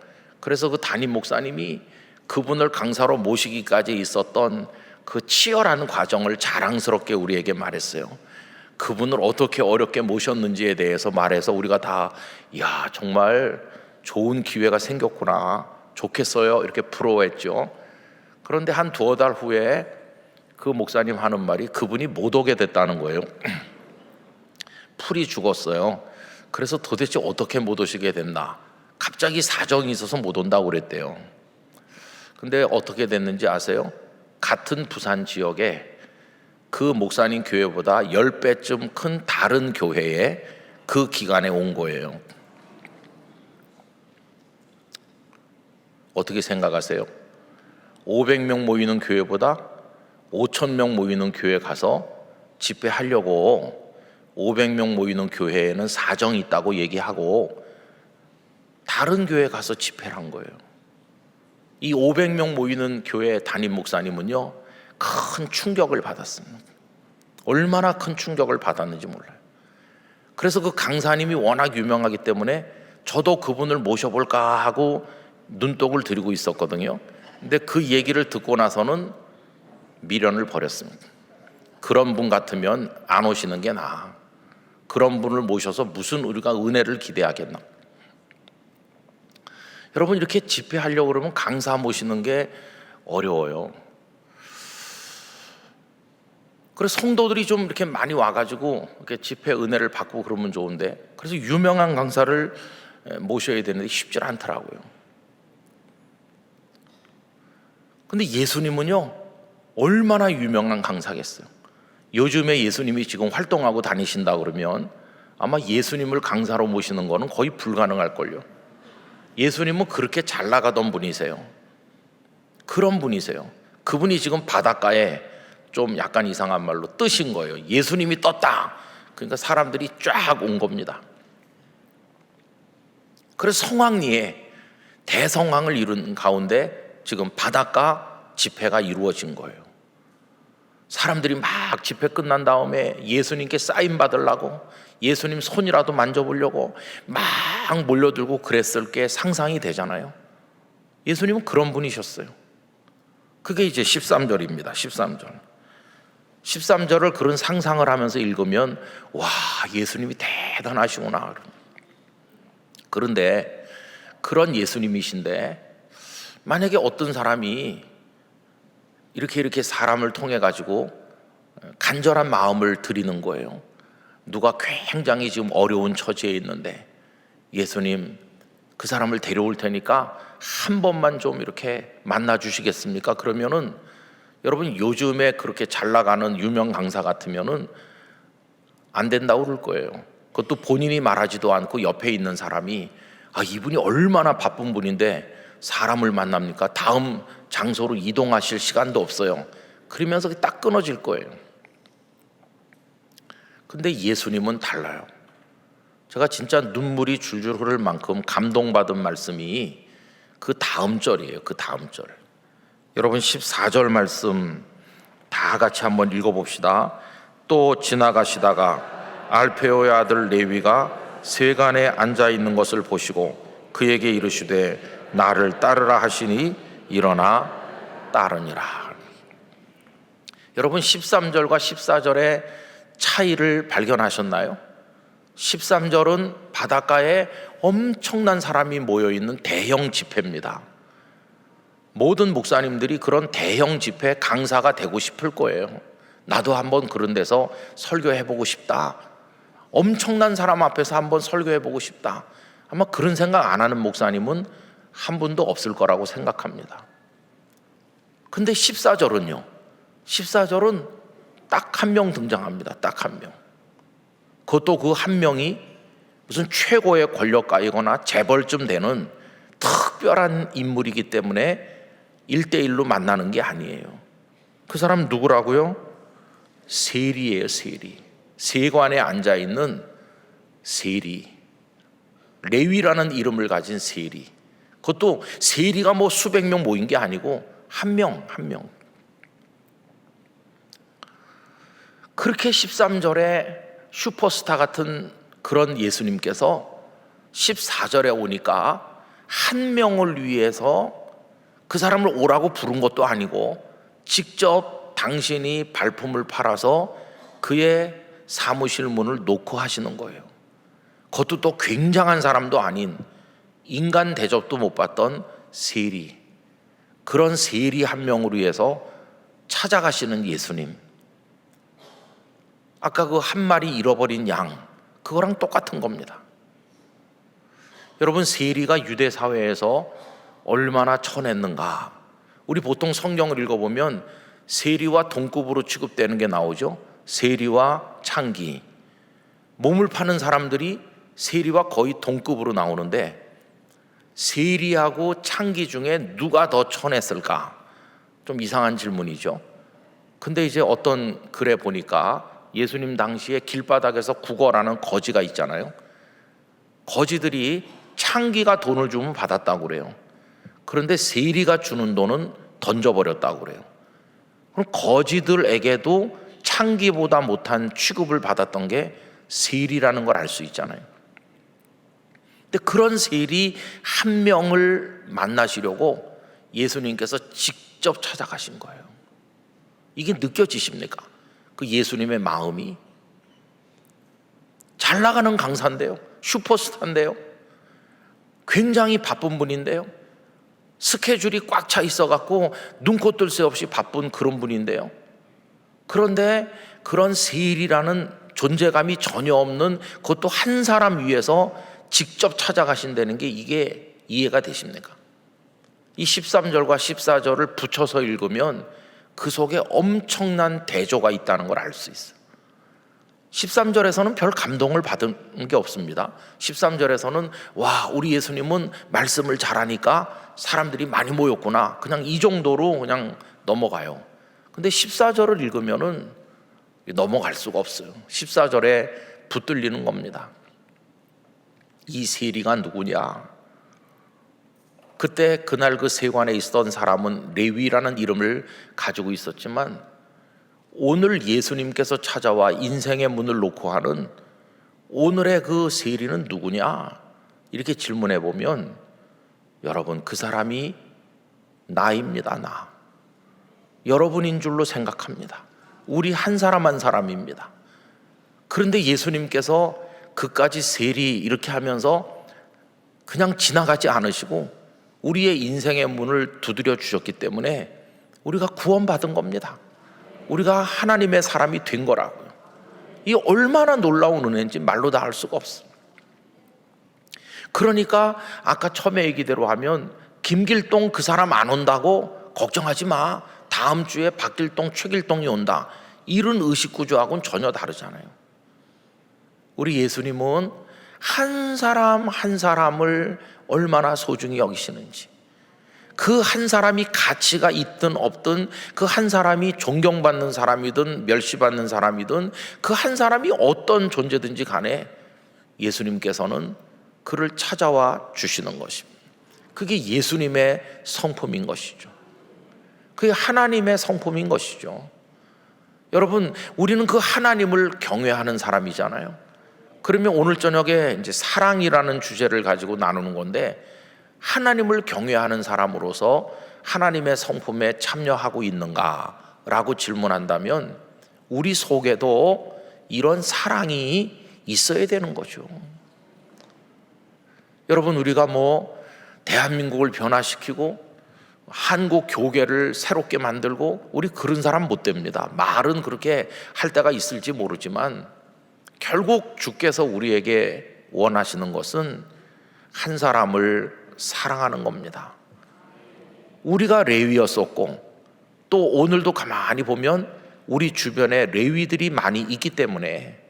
그래서 그 담임 목사님이 그분을 강사로 모시기까지 있었던 그 치열한 과정을 자랑스럽게 우리에게 말했어요. 그분을 어떻게 어렵게 모셨는지에 대해서 말해서 우리가 다 정말 좋은 기회가 생겼구나, 좋겠어요 이렇게 부러워했죠. 그런데 한 2-3달 후에 그 목사님 하는 말이 그분이 못 오게 됐다는 거예요. 풀이 죽었어요. 그래서 도대체 어떻게 못 오시게 됐나, 갑자기 사정이 있어서 못 온다고 그랬대요. 근데 어떻게 됐는지 아세요? 같은 부산 지역에 그 목사님 교회보다 10배쯤 큰 다른 교회에 그 기간에 온 거예요. 어떻게 생각하세요? 500명 모이는 교회보다 5,000명 모이는 교회 가서 집회하려고 500명 모이는 교회에는 사정이 있다고 얘기하고 다른 교회 가서 집회를 한 거예요. 이 500명 모이는 교회 담임 목사님은요, 큰 충격을 받았습니다. 얼마나 큰 충격을 받았는지 몰라요. 그래서 그 강사님이 워낙 유명하기 때문에 저도 그분을 모셔볼까 하고 눈독을 들이고 있었거든요. 근데 그 얘기를 듣고 나서는 미련을 버렸습니다. 그런 분 같으면 안 오시는 게 나아. 그런 분을 모셔서 무슨 우리가 은혜를 기대하겠나. 여러분, 이렇게 집회하려고 그러면 강사 모시는 게 어려워요. 그래서 성도들이 좀 이렇게 많이 와가지고 이렇게 집회 은혜를 받고 그러면 좋은데, 그래서 유명한 강사를 모셔야 되는데 쉽지 않더라고요. 근데 예수님은요, 얼마나 유명한 강사겠어요. 요즘에 예수님이 지금 활동하고 다니신다 그러면 아마 예수님을 강사로 모시는 거는 거의 불가능할걸요. 예수님은 그렇게 잘 나가던 분이세요. 그런 분이세요. 그분이 지금 바닷가에 좀 약간 이상한 말로 뜨신 거예요. 예수님이 떴다. 그러니까 사람들이 쫙 온 겁니다. 그래서 성황리에 대성황을 이룬 가운데 지금 바닷가 집회가 이루어진 거예요. 사람들이 막 집회 끝난 다음에 예수님께 사인 받으려고, 예수님 손이라도 만져보려고 막 몰려들고 그랬을 게 상상이 되잖아요. 예수님은 그런 분이셨어요. 그게 이제 13절입니다. 13절을 그런 상상을 하면서 읽으면 와, 예수님이 대단하시구나. 그런데 그런 예수님이신데 만약에 어떤 사람이 이렇게 사람을 통해 가지고 간절한 마음을 드리는 거예요. 누가 굉장히 지금 어려운 처지에 있는데 예수님, 그 사람을 데려올 테니까 한 번만 좀 이렇게 만나 주시겠습니까? 그러면은 여러분, 요즘에 그렇게 잘 나가는 유명 강사 같으면은 안 된다고 그럴 거예요. 그것도 본인이 말하지도 않고 옆에 있는 사람이 이분이 얼마나 바쁜 분인데 사람을 만납니까? 다음 장소로 이동하실 시간도 없어요. 그러면서 딱 끊어질 거예요. 근데 예수님은 달라요. 제가 진짜 눈물이 줄줄 흐를 만큼 감동받은 말씀이 그 다음 절이에요. 그 다음 절. 여러분, 14절 말씀 다 같이 한번 읽어봅시다. 또 지나가시다가 알페오의 아들 레위가 세간에 앉아 있는 것을 보시고 그에게 이르시되 나를 따르라 하시니 일어나 따르니라. 여러분, 13절과 14절의 차이를 발견하셨나요? 13절은 바닷가에 엄청난 사람이 모여있는 대형 집회입니다. 모든 목사님들이 그런 대형 집회 강사가 되고 싶을 거예요. 나도 한번 그런 데서 설교해보고 싶다. 엄청난 사람 앞에서 한번 설교해보고 싶다. 아마 그런 생각 안 하는 목사님은 한 분도 없을 거라고 생각합니다. 근데 14절은요, 14절은 딱 한 명 등장합니다. 딱 한 명. 그것도 그 한 명이 무슨 최고의 권력가이거나 재벌쯤 되는 특별한 인물이기 때문에 1대1로 만나는 게 아니에요. 그 사람 누구라고요? 세리예요. 세리. 세관에 앉아있는 세리. 레위라는 이름을 가진 세리. 그것도 세리가 뭐 수백 명 모인 게 아니고 한 명, 한 명. 그렇게 13절에 슈퍼스타 같은 그런 예수님께서 14절에 오니까 한 명을 위해서 그 사람을 오라고 부른 것도 아니고 직접 당신이 발품을 팔아서 그의 사무실 문을 놓고 하시는 거예요. 그것도 또 굉장한 사람도 아닌 인간 대접도 못 받던 세리, 그런 세리 한 명을 위해서 찾아가시는 예수님. 아까 그 한 마리 잃어버린 양, 그거랑 똑같은 겁니다. 여러분, 세리가 유대 사회에서 얼마나 천했는가. 우리 보통 성경을 읽어보면 세리와 동급으로 취급되는 게 나오죠. 세리와 창기. 몸을 파는 사람들이 세리와 거의 동급으로 나오는데 세리하고 창기 중에 누가 더 천했을까? 좀 이상한 질문이죠. 근데 이제 어떤 글에 보니까 예수님 당시에 길바닥에서 구걸하는 거지가 있잖아요. 거지들이 창기가 돈을 주면 받았다고 그래요. 그런데 세리가 주는 돈은 던져버렸다고 그래요. 그럼 거지들에게도 창기보다 못한 취급을 받았던 게 세리라는 걸 알 수 있잖아요. 근데 그런 세리 한 명을 만나시려고 예수님께서 직접 찾아가신 거예요. 이게 느껴지십니까? 그 예수님의 마음이. 잘 나가는 강사인데요, 슈퍼스타인데요, 굉장히 바쁜 분인데요, 스케줄이 꽉 차 있어갖고 눈코 뜰 새 없이 바쁜 그런 분인데요. 그런데 그런 세일이라는 존재감이 전혀 없는, 그것도 한 사람 위해서 직접 찾아가신다는 게 이게 이해가 되십니까? 이 13절과 14절을 붙여서 읽으면 그 속에 엄청난 대조가 있다는 걸 알 수 있어요. 13절에서는 별 감동을 받은 게 없습니다. 13절에서는 와, 우리 예수님은 말씀을 잘하니까 사람들이 많이 모였구나, 그냥 이 정도로 그냥 넘어가요. 근데 14절을 읽으면은 넘어갈 수가 없어요. 14절에 붙들리는 겁니다. 이 세리가 누구냐? 그때 그날 그 세관에 있던 사람은 레위라는 이름을 가지고 있었지만 오늘 예수님께서 찾아와 인생의 문을 놓고 하는 오늘의 그 세리는 누구냐? 이렇게 질문해 보면 여러분, 그 사람이 나입니다. 나. 여러분인 줄로 생각합니다. 우리 한 사람 한 사람입니다. 그런데 예수님께서 그까지 세리 이렇게 하면서 그냥 지나가지 않으시고 우리의 인생의 문을 두드려 주셨기 때문에 우리가 구원받은 겁니다. 우리가 하나님의 사람이 된 거라고요. 이 얼마나 놀라운 은혜인지 말로 다 할 수가 없어요. 그러니까 아까 처음에 얘기대로 하면 김길동 그 사람 안 온다고 걱정하지 마, 다음 주에 박길동, 최길동이 온다, 이런 의식구조하고는 전혀 다르잖아요. 우리 예수님은 한 사람 한 사람을 얼마나 소중히 여기시는지, 그 한 사람이 가치가 있든 없든, 그 한 사람이 존경받는 사람이든 멸시받는 사람이든, 그 한 사람이 어떤 존재든지 간에 예수님께서는 그를 찾아와 주시는 것입니다. 그게 예수님의 성품인 것이죠. 그게 하나님의 성품인 것이죠. 여러분, 우리는 그 하나님을 경외하는 사람이잖아요. 그러면 오늘 저녁에 이제 사랑이라는 주제를 가지고 나누는 건데, 하나님을 경외하는 사람으로서 하나님의 성품에 참여하고 있는가라고 질문한다면 우리 속에도 이런 사랑이 있어야 되는 거죠. 여러분, 우리가 대한민국을 변화시키고 한국 교계를 새롭게 만들고 우리 그런 사람 못 됩니다. 말은 그렇게 할 때가 있을지 모르지만 결국 주께서 우리에게 원하시는 것은 한 사람을 사랑하는 겁니다. 우리가 레위였었고 또 오늘도 가만히 보면 우리 주변에 레위들이 많이 있기 때문에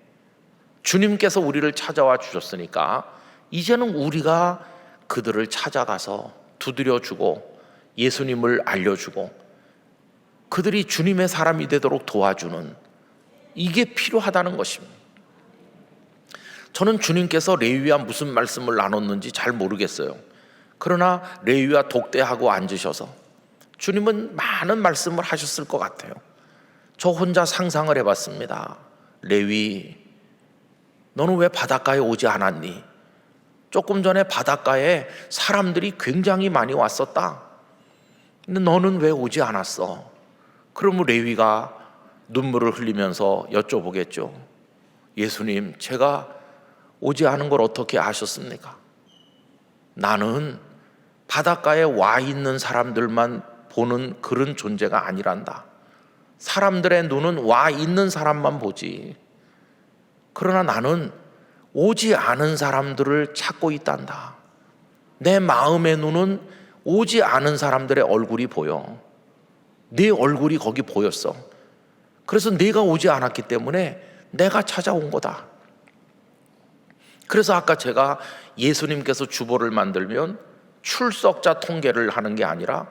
주님께서 우리를 찾아와 주셨으니까 이제는 우리가 그들을 찾아가서 두드려주고 예수님을 알려주고 그들이 주님의 사람이 되도록 도와주는, 이게 필요하다는 것입니다. 저는 주님께서 레위와 무슨 말씀을 나눴는지 잘 모르겠어요. 그러나 레위와 독대하고 앉으셔서 주님은 많은 말씀을 하셨을 것 같아요. 저 혼자 상상을 해봤습니다. 레위, 너는 왜 바닷가에 오지 않았니? 조금 전에 바닷가에 사람들이 굉장히 많이 왔었다. 근데 너는 왜 오지 않았어? 그러면 레위가 눈물을 흘리면서 여쭤보겠죠. 예수님, 제가 오지 않은 걸 어떻게 아셨습니까? 나는 바닷가에 와 있는 사람들만 보는 그런 존재가 아니란다. 사람들의 눈은 와 있는 사람만 보지. 그러나 나는 오지 않은 사람들을 찾고 있단다. 내 마음의 눈은 오지 않은 사람들의 얼굴이 보여. 네 얼굴이 거기 보였어. 그래서 네가 오지 않았기 때문에 내가 찾아온 거다. 그래서 아까 제가 예수님께서 주보를 만들면 출석자 통계를 하는 게 아니라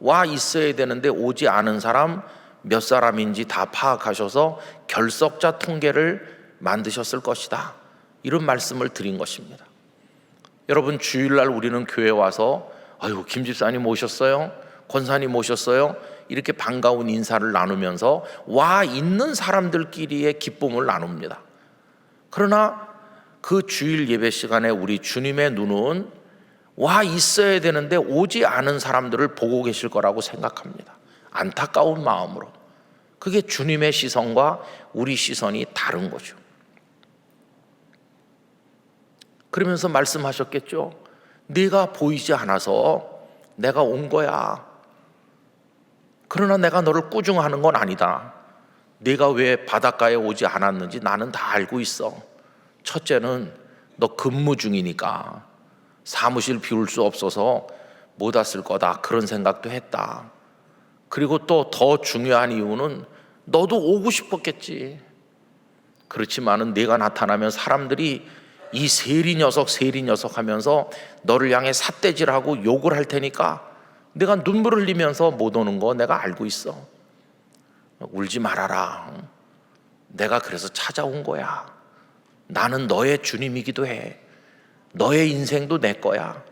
와 있어야 되는데 오지 않은 사람 몇 사람인지 다 파악하셔서 결석자 통계를 만드셨을 것이다, 이런 말씀을 드린 것입니다. 여러분, 주일날 우리는 교회 와서 아유, 김 집사님 오셨어요? 권사님 오셨어요? 이렇게 반가운 인사를 나누면서 와 있는 사람들끼리의 기쁨을 나눕니다. 그러나 그 주일 예배 시간에 우리 주님의 눈은 와 있어야 되는데 오지 않은 사람들을 보고 계실 거라고 생각합니다. 안타까운 마음으로. 그게 주님의 시선과 우리 시선이 다른 거죠. 그러면서 말씀하셨겠죠. 네가 보이지 않아서 내가 온 거야. 그러나 내가 너를 꾸중하는 건 아니다. 네가 왜 바닷가에 오지 않았는지 나는 다 알고 있어. 첫째는 너 근무 중이니까 사무실 비울 수 없어서 못 왔을 거다, 그런 생각도 했다. 그리고 또 더 중요한 이유는 너도 오고 싶었겠지. 그렇지만은 네가 나타나면 사람들이 이 세리 녀석 하면서 너를 향해 삿대질하고 욕을 할 테니까 내가 눈물을 흘리면서 못 오는 거 내가 알고 있어. 울지 말아라. 내가 그래서 찾아온 거야. 나는 너의 주님이기도 해. 너의 인생도 내 거야.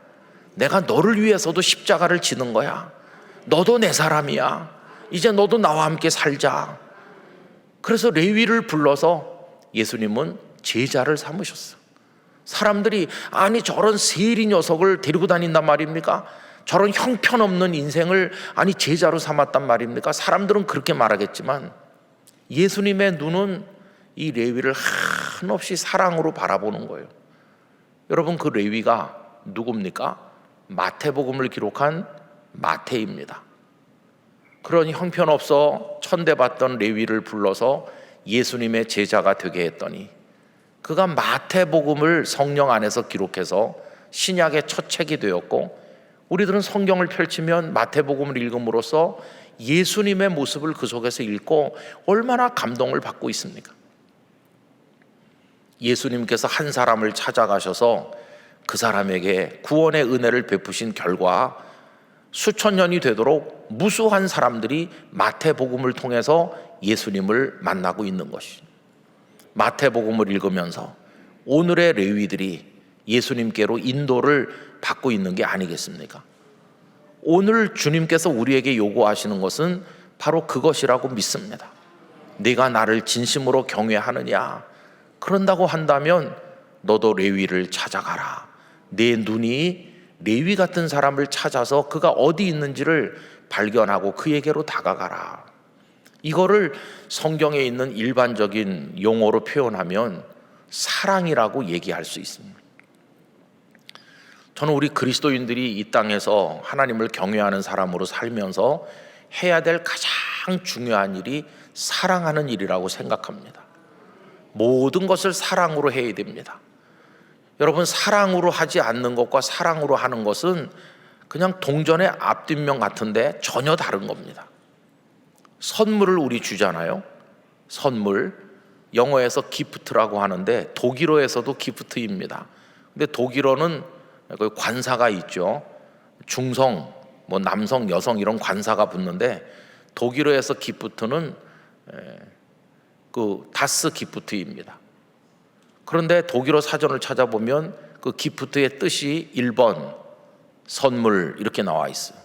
내가 너를 위해서도 십자가를 지는 거야. 너도 내 사람이야. 이제 너도 나와 함께 살자. 그래서 레위를 불러서 예수님은 제자를 삼으셨어. 사람들이 아니 저런 세리 녀석을 데리고 다닌단 말입니까? 저런 형편없는 인생을 아니 제자로 삼았단 말입니까? 사람들은 그렇게 말하겠지만 예수님의 눈은 이 레위를 한없이 사랑으로 바라보는 거예요. 여러분, 그 레위가 누굽니까? 마태복음을 기록한 마태입니다. 그런 형편없어 천대받던 레위를 불러서 예수님의 제자가 되게 했더니 그가 마태복음을 성령 안에서 기록해서 신약의 첫 책이 되었고, 우리들은 성경을 펼치면 마태복음을 읽음으로써 예수님의 모습을 그 속에서 읽고 얼마나 감동을 받고 있습니까? 예수님께서 한 사람을 찾아가셔서 그 사람에게 구원의 은혜를 베푸신 결과 수천 년이 되도록 무수한 사람들이 마태복음을 통해서 예수님을 만나고 있는 것이, 마태복음을 읽으면서 오늘의 레위들이 예수님께로 인도를 받고 있는 게 아니겠습니까? 오늘 주님께서 우리에게 요구하시는 것은 바로 그것이라고 믿습니다. 네가 나를 진심으로 경외하느냐? 그런다고 한다면 너도 레위를 찾아가라. 내 눈이 레위 같은 사람을 찾아서 그가 어디 있는지를 발견하고 그에게로 다가가라. 이거를 성경에 있는 일반적인 용어로 표현하면 사랑이라고 얘기할 수 있습니다. 저는 우리 그리스도인들이 이 땅에서 하나님을 경외하는 사람으로 살면서 해야 될 가장 중요한 일이 사랑하는 일이라고 생각합니다. 모든 것을 사랑으로 해야 됩니다. 여러분, 사랑으로 하지 않는 것과 사랑으로 하는 것은 그냥 동전의 앞뒷면 같은데 전혀 다른 겁니다. 선물을 우리 주잖아요. 선물, 영어에서 기프트라고 하는데 독일어에서도 기프트입니다. 근데 독일어는 관사가 있죠. 중성, 뭐 남성, 여성 이런 관사가 붙는데 독일어에서 기프트는 그 다스 기프트입니다. 그런데 독일어 사전을 찾아보면 그 기프트의 뜻이 1번 선물 이렇게 나와 있어요.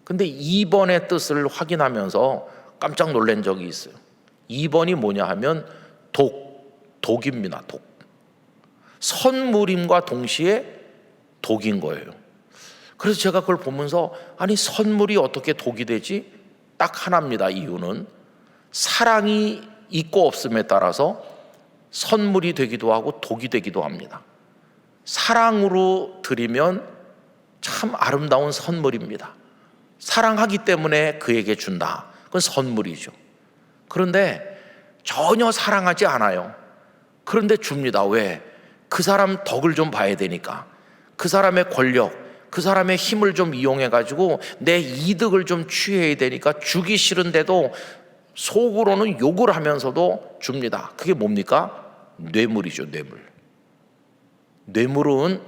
근데 2번의 뜻을 확인하면서 깜짝 놀란 적이 있어요. 2번이 뭐냐 하면 독입니다. 독. 선물임과 동시에 독인 거예요. 그래서 제가 그걸 보면서 아니 선물이 어떻게 독이 되지? 딱 하나입니다. 이유는 사랑이 있고 없음에 따라서 선물이 되기도 하고 독이 되기도 합니다. 사랑으로 드리면 참 아름다운 선물입니다. 사랑하기 때문에 그에게 준다. 그건 선물이죠. 그런데 전혀 사랑하지 않아요. 그런데 줍니다. 왜? 그 사람 덕을 좀 봐야 되니까. 그 사람의 권력, 그 사람의 힘을 좀 이용해 가지고 내 이득을 좀 취해야 되니까 주기 싫은데도 속으로는 욕을 하면서도 줍니다. 그게 뭡니까? 뇌물이죠, 뇌물. 뇌물은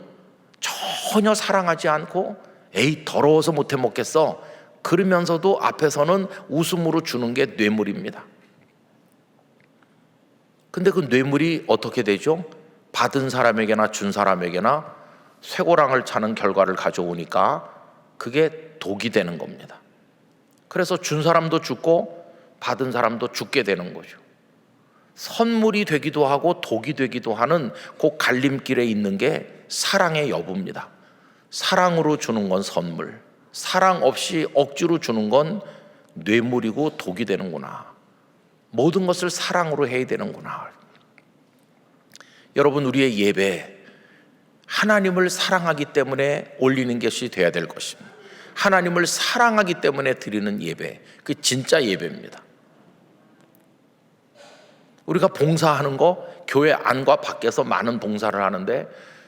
전혀 사랑하지 않고 에이 더러워서 못해 먹겠어 그러면서도 앞에서는 웃음으로 주는 게 뇌물입니다. 근데 그 뇌물이 어떻게 되죠? 받은 사람에게나 준 사람에게나 쇠고랑을 차는 결과를 가져오니까 그게 독이 되는 겁니다. 그래서 준 사람도 죽고 받은 사람도 죽게 되는 거죠. 선물이 되기도 하고 독이 되기도 하는 그 갈림길에 있는 게 사랑의 여부입니다. 사랑으로 주는 건 선물, 사랑 없이 억지로 주는 건 뇌물이고 독이 되는구나. 모든 것을 사랑으로 해야 되는구나. 여러분, 우리의 예배, 하나님을 사랑하기 때문에 올리는 것이 되어야 될 것입니다. 하나님을 사랑하기 때문에 드리는 예배, 그 진짜 예배입니다. 우리가 봉사하는 거, 교회 안과 밖에서 많은 봉사를 하는데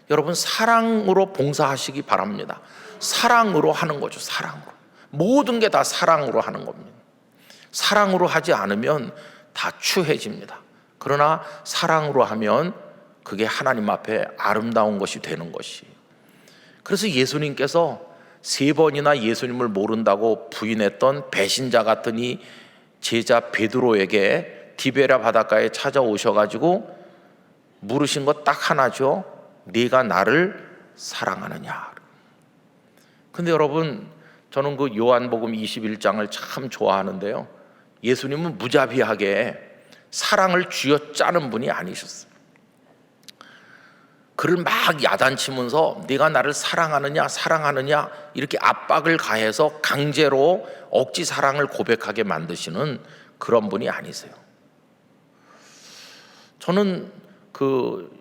여러분 사랑으로 봉사하시기 바랍니다. 사랑으로 하는 거죠. 사랑으로. 모든 게 다 사랑으로 하는 겁니다. 사랑으로 하지 않으면 다 추해집니다. 그러나 사랑으로 하면 그게 하나님 앞에 아름다운 것이 되는 것이. 그래서 예수님께서 3번이나 예수님을 모른다고 부인했던 배신자 같은 이 제자 베드로에게 디베랴 바닷가에 찾아오셔가지고 물으신 것 딱 하나죠. 네가 나를 사랑하느냐. 근데 여러분, 저는 그 요한복음 21장을 참 좋아하는데요, 예수님은 무자비하게 사랑을 쥐어짜는 분이 아니셨어요. 그를 막 야단치면서 네가 나를 사랑하느냐 사랑하느냐 이렇게 압박을 가해서 강제로 억지 사랑을 고백하게 만드시는 그런 분이 아니세요. 저는 그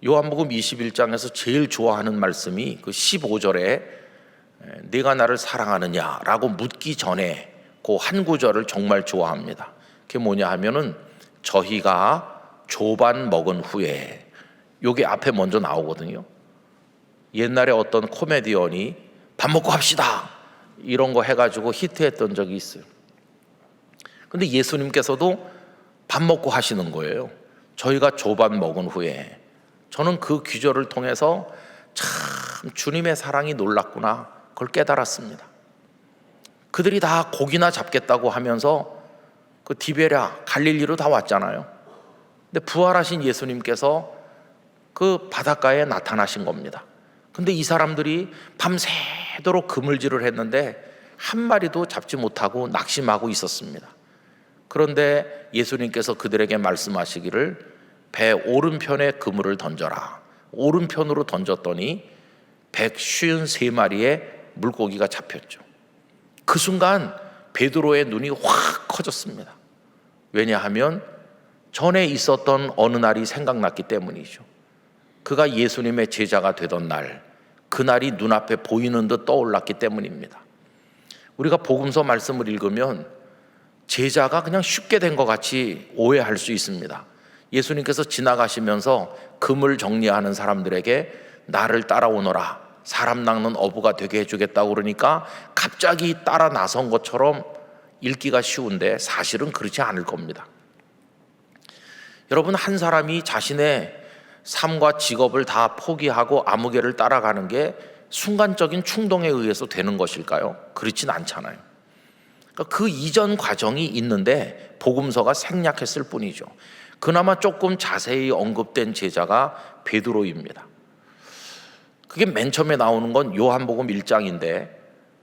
요한복음 21장에서 제일 좋아하는 말씀이 그 15절에 네가 나를 사랑하느냐라고 묻기 전에 그 한 구절을 정말 좋아합니다. 그게 뭐냐 하면은 저희가 조반 먹은 후에, 요게 앞에 먼저 나오거든요. 옛날에 어떤 코미디언이 밥 먹고 합시다 이런 거 해가지고 히트했던 적이 있어요. 근데 예수님께서도 밥 먹고 하시는 거예요. 저희가 조반 먹은 후에. 저는 그 귀절을 통해서 참 주님의 사랑이 놀랍구나, 그걸 깨달았습니다. 그들이 다 고기나 잡겠다고 하면서 그 디베랴 갈릴리로 다 왔잖아요. 근데 부활하신 예수님께서 그 바닷가에 나타나신 겁니다. 근데 이 사람들이 밤새도록 그물질을 했는데 한 마리도 잡지 못하고 낙심하고 있었습니다. 그런데 예수님께서 그들에게 말씀하시기를 배 오른편에 그물을 던져라. 오른편으로 던졌더니 153마리의 물고기가 잡혔죠. 그 순간 베드로의 눈이 확 커졌습니다. 왜냐하면 전에 있었던 어느 날이 생각났기 때문이죠. 그가 예수님의 제자가 되던 날, 그날이 눈앞에 보이는 듯 떠올랐기 때문입니다. 우리가 복음서 말씀을 읽으면 제자가 그냥 쉽게 된 것 같이 오해할 수 있습니다. 예수님께서 지나가시면서 그물 정리하는 사람들에게 나를 따라오너라, 사람 낚는 어부가 되게 해주겠다고 그러니까 갑자기 따라 나선 것처럼 읽기가 쉬운데 사실은 그렇지 않을 겁니다. 여러분, 한 사람이 자신의 삶과 직업을 다 포기하고 아무개를 따라가는 게 순간적인 충동에 의해서 되는 것일까요? 그렇진 않잖아요. 그러니까 그 이전 과정이 있는데 복음서가 생략했을 뿐이죠. 그나마 조금 자세히 언급된 제자가 베드로입니다. 그게 맨 처음에 나오는 건 요한복음 1장인데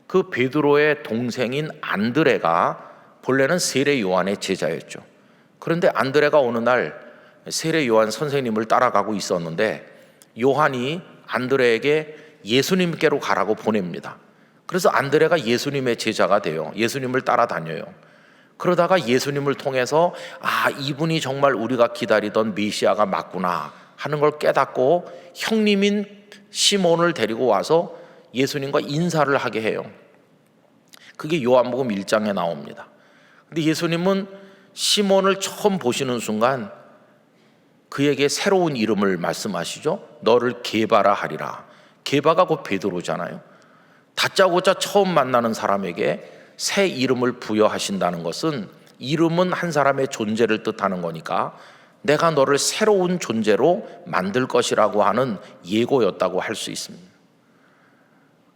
그 베드로의 동생인 안드레가 본래는 세례 요한의 제자였죠. 그런데 안드레가 어느 날 세례 요한 선생님을 따라가고 있었는데 요한이 안드레에게 예수님께로 가라고 보냅니다. 그래서 안드레가 예수님의 제자가 돼요. 예수님을 따라다녀요. 그러다가 예수님을 통해서 이분이 정말 우리가 기다리던 메시아가 맞구나 하는 걸 깨닫고 형님인 시몬을 데리고 와서 예수님과 인사를 하게 해요. 그게 요한복음 1장에 나옵니다. 근데 예수님은 시몬을 처음 보시는 순간 그에게 새로운 이름을 말씀하시죠. 너를 게바라 하리라. 게바가 곧 베드로잖아요. 다짜고짜 처음 만나는 사람에게 새 이름을 부여하신다는 것은 이름은 한 사람의 존재를 뜻하는 거니까 내가 너를 새로운 존재로 만들 것이라고 하는 예고였다고 할 수 있습니다.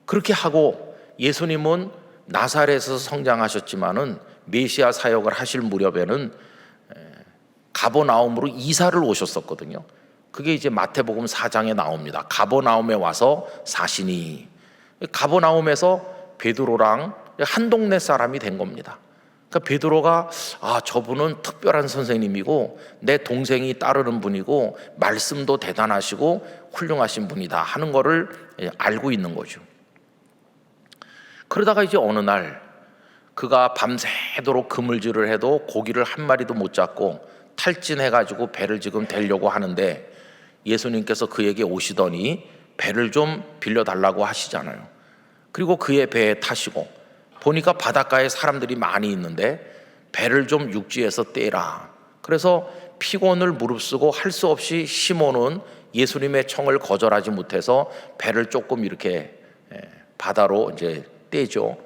그렇게 하고 예수님은 나사렛에서 성장하셨지만은 메시아 사역을 하실 무렵에는 가버나움으로 이사를 오셨었거든요. 그게 이제 마태복음 4장에 나옵니다. 가버나움에 와서 사시니. 가버나움에서 베드로랑 한 동네 사람이 된 겁니다. 그러니까 베드로가 저분은 특별한 선생님이고 내 동생이 따르는 분이고 말씀도 대단하시고 훌륭하신 분이다 하는 거를 알고 있는 거죠. 그러다가 이제 어느 날 그가 밤새도록 그물질을 해도 고기를 한 마리도 못 잡고 탈진해가지고 배를 지금 대려고 하는데 예수님께서 그에게 오시더니 배를 좀 빌려달라고 하시잖아요. 그리고 그의 배에 타시고 보니까 바닷가에 사람들이 많이 있는데 배를 좀 육지에서 떼라. 그래서 피곤을 무릅쓰고 할 수 없이 시몬은 예수님의 청을 거절하지 못해서 배를 조금 이렇게 바다로 이제 떼죠.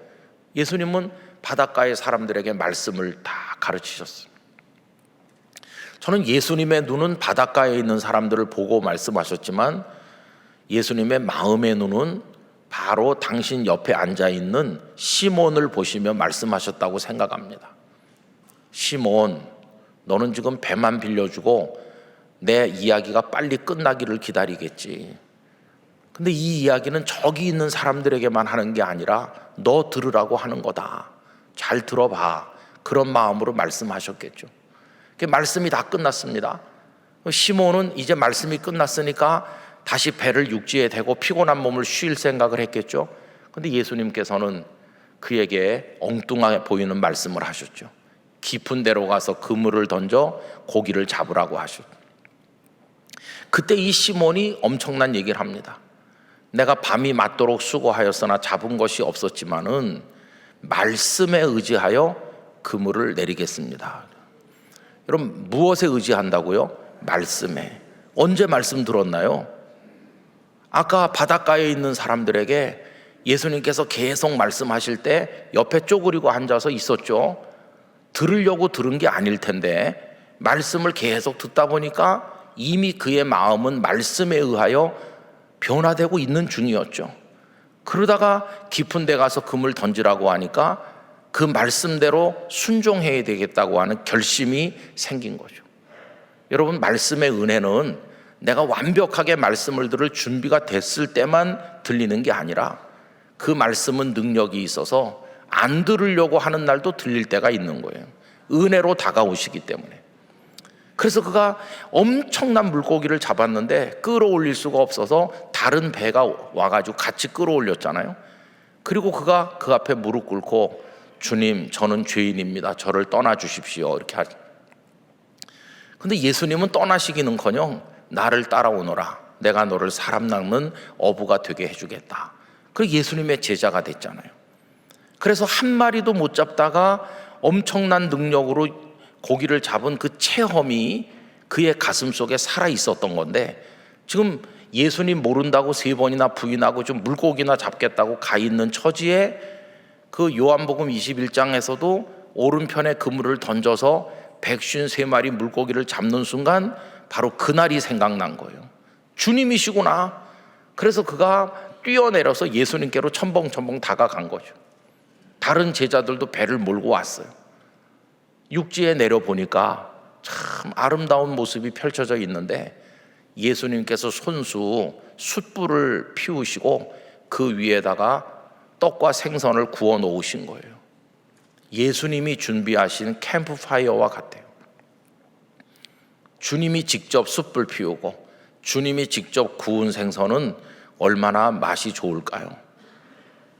예수님은 바닷가의 사람들에게 말씀을 다 가르치셨습니다. 저는 예수님의 눈은 바닷가에 있는 사람들을 보고 말씀하셨지만 예수님의 마음의 눈은 바로 당신 옆에 앉아있는 시몬을 보시며 말씀하셨다고 생각합니다. 시몬, 너는 지금 배만 빌려주고 내 이야기가 빨리 끝나기를 기다리겠지. 근데 이 이야기는 저기 있는 사람들에게만 하는 게 아니라 너 들으라고 하는 거다. 잘 들어봐. 그런 마음으로 말씀하셨겠죠. 말씀이 다 끝났습니다. 시몬은 이제 말씀이 끝났으니까 다시 배를 육지에 대고 피곤한 몸을 쉴 생각을 했겠죠. 근데 예수님께서는 그에게 엉뚱하게 보이는 말씀을 하셨죠. 깊은 데로 가서 그물을 던져 고기를 잡으라고 하셨죠. 그때 이 시몬이 엄청난 얘기를 합니다. 내가 밤이 맞도록 수고하였으나 잡은 것이 없었지만은 말씀에 의지하여 그물을 내리겠습니다. 여러분, 무엇에 의지한다고요? 말씀에. 언제 말씀 들었나요? 아까 바닷가에 있는 사람들에게 예수님께서 계속 말씀하실 때 옆에 쪼그리고 앉아서 있었죠. 들으려고 들은 게 아닐 텐데 말씀을 계속 듣다 보니까 이미 그의 마음은 말씀에 의하여 변화되고 있는 중이었죠. 그러다가 깊은 데 가서 금을 던지라고 하니까 그 말씀대로 순종해야 되겠다고 하는 결심이 생긴 거죠. 여러분, 말씀의 은혜는 내가 완벽하게 말씀을 들을 준비가 됐을 때만 들리는 게 아니라 그 말씀은 능력이 있어서 안 들으려고 하는 날도 들릴 때가 있는 거예요. 은혜로 다가오시기 때문에. 그래서 그가 엄청난 물고기를 잡았는데 끌어올릴 수가 없어서 다른 배가 와가지고 같이 끌어올렸잖아요. 그리고 그가 그 앞에 무릎 꿇고 주님, 저는 죄인입니다. 저를 떠나 주십시오. 이렇게 하죠. 근데 예수님은 떠나시기는커녕 나를 따라오너라. 내가 너를 사람 낚는 어부가 되게 해주겠다. 그리고 예수님의 제자가 됐잖아요. 그래서 한 마리도 못 잡다가 엄청난 능력으로 고기를 잡은 그 체험이 그의 가슴 속에 살아 있었던 건데 지금 예수님 모른다고 3번이나 부인하고 좀 물고기나 잡겠다고 가 있는 처지에 그 요한복음 21장에서도 오른편에 그물을 던져서 153마리 물고기를 잡는 순간 바로 그날이 생각난 거예요. 주님이시구나. 그래서 그가 뛰어내려서 예수님께로 첨벙첨벙 다가간 거죠. 다른 제자들도 배를 몰고 왔어요. 육지에 내려보니까 참 아름다운 모습이 펼쳐져 있는데 예수님께서 손수 숯불을 피우시고 그 위에다가 떡과 생선을 구워 놓으신 거예요. 예수님이 준비하신 캠프파이어와 같아요. 주님이 직접 숯불 피우고 주님이 직접 구운 생선은 얼마나 맛이 좋을까요?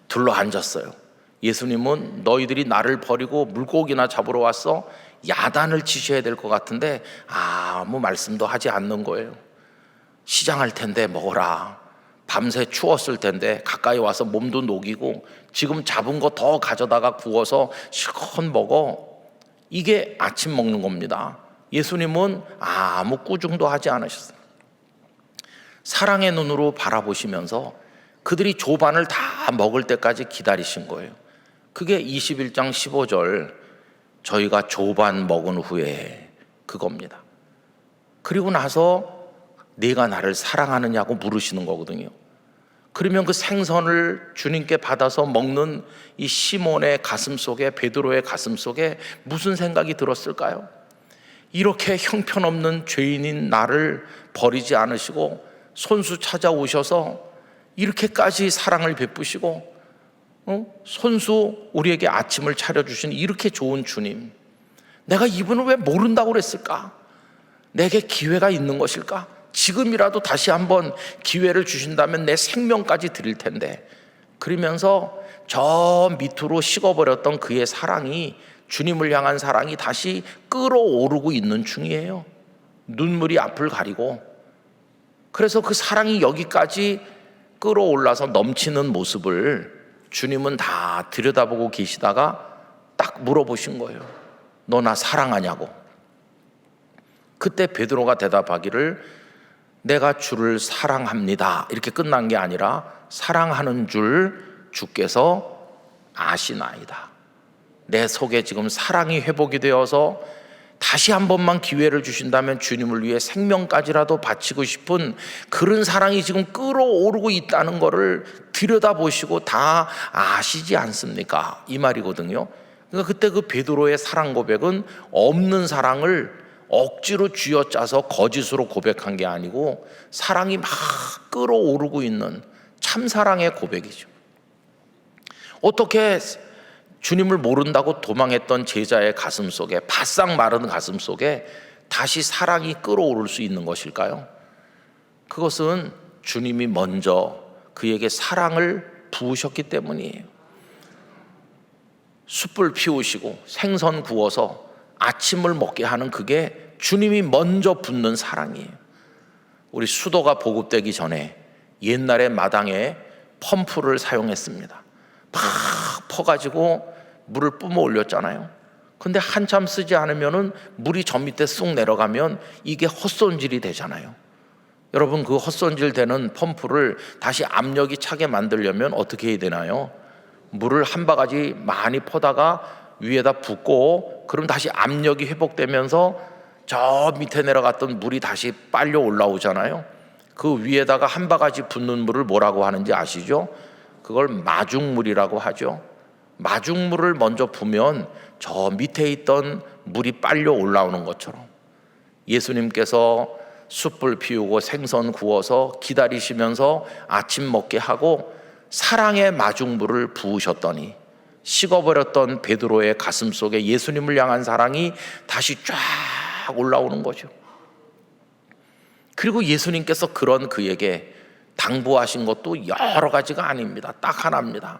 둘러 앉았어요. 예수님은 너희들이 나를 버리고 물고기나 잡으러 왔어? 야단을 치셔야 될 것 같은데 아무 말씀도 하지 않는 거예요. 시장할 텐데 먹어라. 밤새 추웠을 텐데 가까이 와서 몸도 녹이고 지금 잡은 거 더 가져다가 구워서 실컷 먹어. 이게 아침 먹는 겁니다. 예수님은 아무 꾸중도 하지 않으셨어요. 사랑의 눈으로 바라보시면서 그들이 조반을 다 다 먹을 때까지 기다리신 거예요. 그게 21장 15절 저희가 조반 먹은 후에 그겁니다. 그리고 나서 네가 나를 사랑하느냐고 물으시는 거거든요. 그러면 그 생선을 주님께 받아서 먹는 이 시몬의 가슴 속에, 베드로의 가슴 속에 무슨 생각이 들었을까요? 이렇게 형편없는 죄인인 나를 버리지 않으시고 손수 찾아오셔서 이렇게까지 사랑을 베푸시고 손수 우리에게 아침을 차려주신 이렇게 좋은 주님, 내가 이분을 왜 모른다고 그랬을까? 내게 기회가 있는 것일까? 지금이라도 다시 한번 기회를 주신다면 내 생명까지 드릴 텐데. 그러면서 저 밑으로 식어버렸던 그의 사랑이, 주님을 향한 사랑이 다시 끓어오르고 있는 중이에요. 눈물이 앞을 가리고. 그래서 그 사랑이 여기까지 끌어올라서 넘치는 모습을 주님은 다 들여다보고 계시다가 딱 물어보신 거예요. 너 나 사랑하냐고. 그때 베드로가 대답하기를 내가 주를 사랑합니다, 이렇게 끝난 게 아니라 사랑하는 줄 주께서 아시나이다. 내 속에 지금 사랑이 회복이 되어서 다시 한 번만 기회를 주신다면 주님을 위해 생명까지라도 바치고 싶은 그런 사랑이 지금 끓어오르고 있다는 것을 들여다보시고 다 아시지 않습니까? 이 말이거든요. 그러니까 그때 그 베드로의 사랑 고백은 없는 사랑을 억지로 쥐어짜서 거짓으로 고백한 게 아니고 사랑이 막 끓어오르고 있는 참사랑의 고백이죠. 어떻게 주님을 모른다고 도망했던 제자의 가슴 속에, 바싹 마른 가슴 속에 다시 사랑이 끓어오를 수 있는 것일까요? 그것은 주님이 먼저 그에게 사랑을 부으셨기 때문이에요. 숯불 피우시고 생선 구워서 아침을 먹게 하는 그게 주님이 먼저 붓는 사랑이에요. 우리 수도가 보급되기 전에 옛날에 마당에 펌프를 사용했습니다. 막 퍼가지고 물을 뿜어 올렸잖아요. 근데 한참 쓰지 않으면은 물이 저 밑에 쑥 내려가면 이게 헛손질이 되잖아요. 여러분, 그 헛손질 되는 펌프를 다시 압력이 차게 만들려면 어떻게 해야 되나요? 물을 한 바가지 많이 퍼다가 위에다 붓고, 그럼 다시 압력이 회복되면서 저 밑에 내려갔던 물이 다시 빨려 올라오잖아요. 그 위에다가 한 바가지 붓는 물을 뭐라고 하는지 아시죠? 그걸 마중물이라고 하죠. 마중물을 먼저 부면 저 밑에 있던 물이 빨려 올라오는 것처럼 예수님께서 숯불 피우고 생선 구워서 기다리시면서 아침 먹게 하고 사랑의 마중물을 부으셨더니 식어버렸던 베드로의 가슴 속에 예수님을 향한 사랑이 다시 쫙 올라오는 거죠. 그리고 예수님께서 그런 그에게 당부하신 것도 여러 가지가 아닙니다. 딱 하나입니다.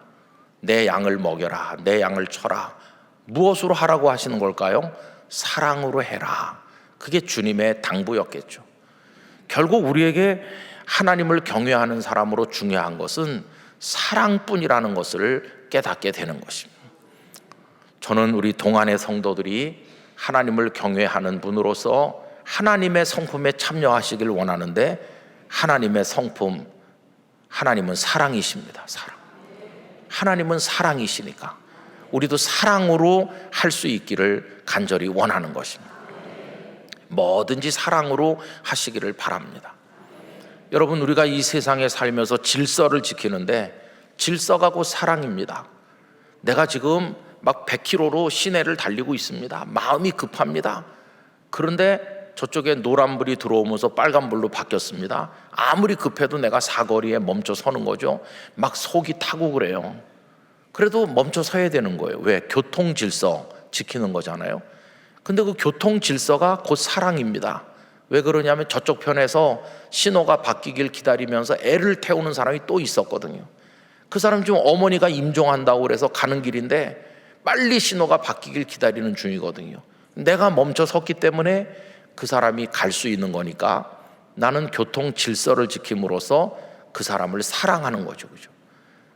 내 양을 먹여라, 내 양을 쳐라. 무엇으로 하라고 하시는 걸까요? 사랑으로 해라. 그게 주님의 당부였겠죠. 결국 우리에게 하나님을 경외하는 사람으로 중요한 것은 사랑뿐이라는 것을 깨닫게 되는 것입니다. 저는 우리 동안의 성도들이 하나님을 경외하는 분으로서 하나님의 성품에 참여하시길 원하는데, 하나님의 성품, 하나님은 사랑이십니다. 사랑. 하나님은 사랑이시니까 우리도 사랑으로 할 수 있기를 간절히 원하는 것입니다. 뭐든지 사랑으로 하시기를 바랍니다. 여러분, 우리가 이 세상에 살면서 질서를 지키는데 질서가 곧 사랑입니다. 내가 지금 막 100km로 시내를 달리고 있습니다. 마음이 급합니다. 그런데 저쪽에 노란불이 들어오면서 빨간불로 바뀌었습니다. 아무리 급해도 내가 사거리에 멈춰 서는 거죠. 막 속이 타고 그래요. 그래도 멈춰 서야 되는 거예요. 왜? 교통 질서 지키는 거잖아요. 근데 그 교통 질서가 곧 사랑입니다. 왜 그러냐면 저쪽 편에서 신호가 바뀌길 기다리면서 애를 태우는 사람이 또 있었거든요. 그 사람 지금 어머니가 임종한다고 그래서 가는 길인데 빨리 신호가 바뀌길 기다리는 중이거든요. 내가 멈춰 섰기 때문에 그 사람이 갈 수 있는 거니까 나는 교통 질서를 지킴으로써 그 사람을 사랑하는 거죠. 그죠?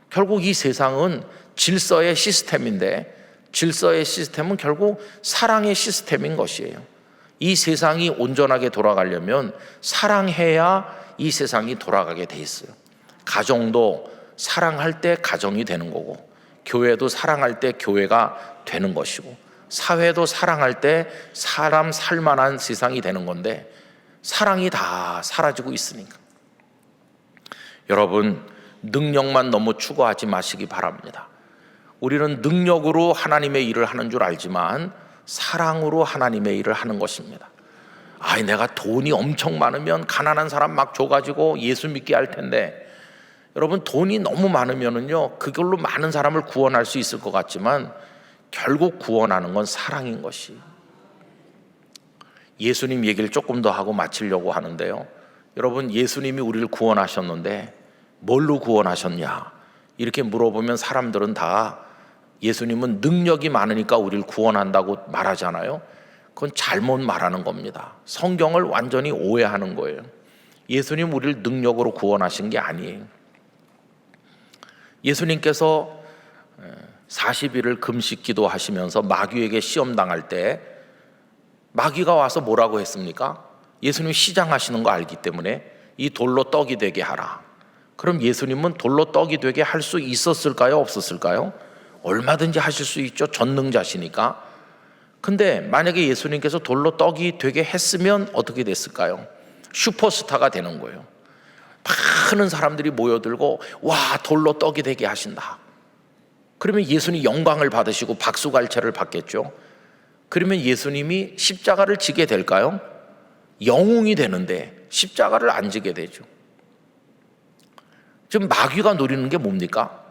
결국 이 세상은 질서의 시스템인데, 질서의 시스템은 결국 사랑의 시스템인 것이에요. 이 세상이 온전하게 돌아가려면 사랑해야 이 세상이 돌아가게 돼 있어요. 가정도 사랑할 때 가정이 되는 거고, 교회도 사랑할 때 교회가 되는 것이고, 사회도 사랑할 때 사람 살만한 세상이 되는 건데, 사랑이 다 사라지고 있으니까. 여러분, 능력만 너무 추구하지 마시기 바랍니다. 우리는 능력으로 하나님의 일을 하는 줄 알지만 사랑으로 하나님의 일을 하는 것입니다. 내가 돈이 엄청 많으면 가난한 사람 막 줘가지고 예수 믿게 할 텐데, 여러분, 돈이 너무 많으면은요, 그걸로 많은 사람을 구원할 수 있을 것 같지만 결국 구원하는 건 사랑인 것이. 예수님 얘기를 조금 더 하고 마치려고 하는데요, 여러분, 예수님이 우리를 구원하셨는데 뭘로 구원하셨냐 이렇게 물어보면 사람들은 다 예수님은 능력이 많으니까 우리를 구원한다고 말하잖아요. 그건 잘못 말하는 겁니다. 성경을 완전히 오해하는 거예요. 예수님 우리를 능력으로 구원하신 게 아니에요. 예수님께서 40일을 금식 기도하시면서 마귀에게 시험 당할 때 마귀가 와서 뭐라고 했습니까? 예수님 시장하시는 거 알기 때문에 이 돌로 떡이 되게 하라. 그럼 예수님은 돌로 떡이 되게 할 수 있었을까요? 없었을까요? 얼마든지 하실 수 있죠. 전능자시니까. 근데 만약에 예수님께서 돌로 떡이 되게 했으면 어떻게 됐을까요? 슈퍼스타가 되는 거예요. 많은 사람들이 모여들고 와, 돌로 떡이 되게 하신다. 그러면 예수님 영광을 받으시고 박수갈채를 받겠죠. 그러면 예수님이 십자가를 지게 될까요? 영웅이 되는데 십자가를 안 지게 되죠. 지금 마귀가 노리는 게 뭡니까?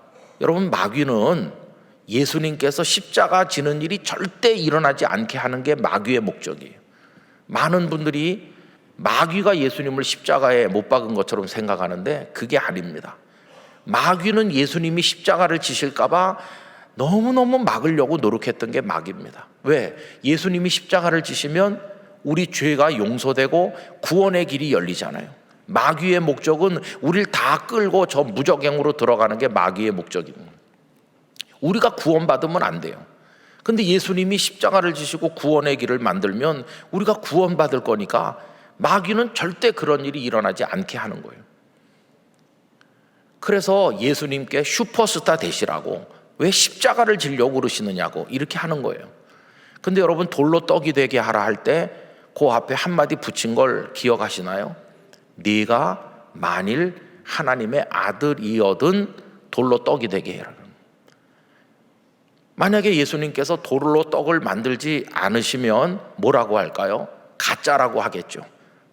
여러분, 마귀는 예수님께서 십자가 지는 일이 절대 일어나지 않게 하는 게 마귀의 목적이에요. 많은 분들이 마귀가 예수님을 십자가에 못 박은 것처럼 생각하는데 그게 아닙니다. 마귀는 예수님이 십자가를 지실까 봐 너무너무 막으려고 노력했던 게 마귀입니다. 왜? 예수님이 십자가를 지시면 우리 죄가 용서되고 구원의 길이 열리잖아요. 마귀의 목적은 우리를 다 끌고 저 무적행으로 들어가는 게 마귀의 목적입니다. 우리가 구원받으면 안 돼요. 근데 예수님이 십자가를 지시고 구원의 길을 만들면 우리가 구원받을 거니까 마귀는 절대 그런 일이 일어나지 않게 하는 거예요. 그래서 예수님께 슈퍼스타 되시라고, 왜 십자가를 지려고 그러시느냐고 이렇게 하는 거예요. 근데 여러분, 돌로 떡이 되게 하라 할 때 그 앞에 한마디 붙인 걸 기억하시나요? 네가 만일 하나님의 아들이어든 돌로 떡이 되게 해라. 만약에 예수님께서 돌로 떡을 만들지 않으시면 뭐라고 할까요? 가짜라고 하겠죠.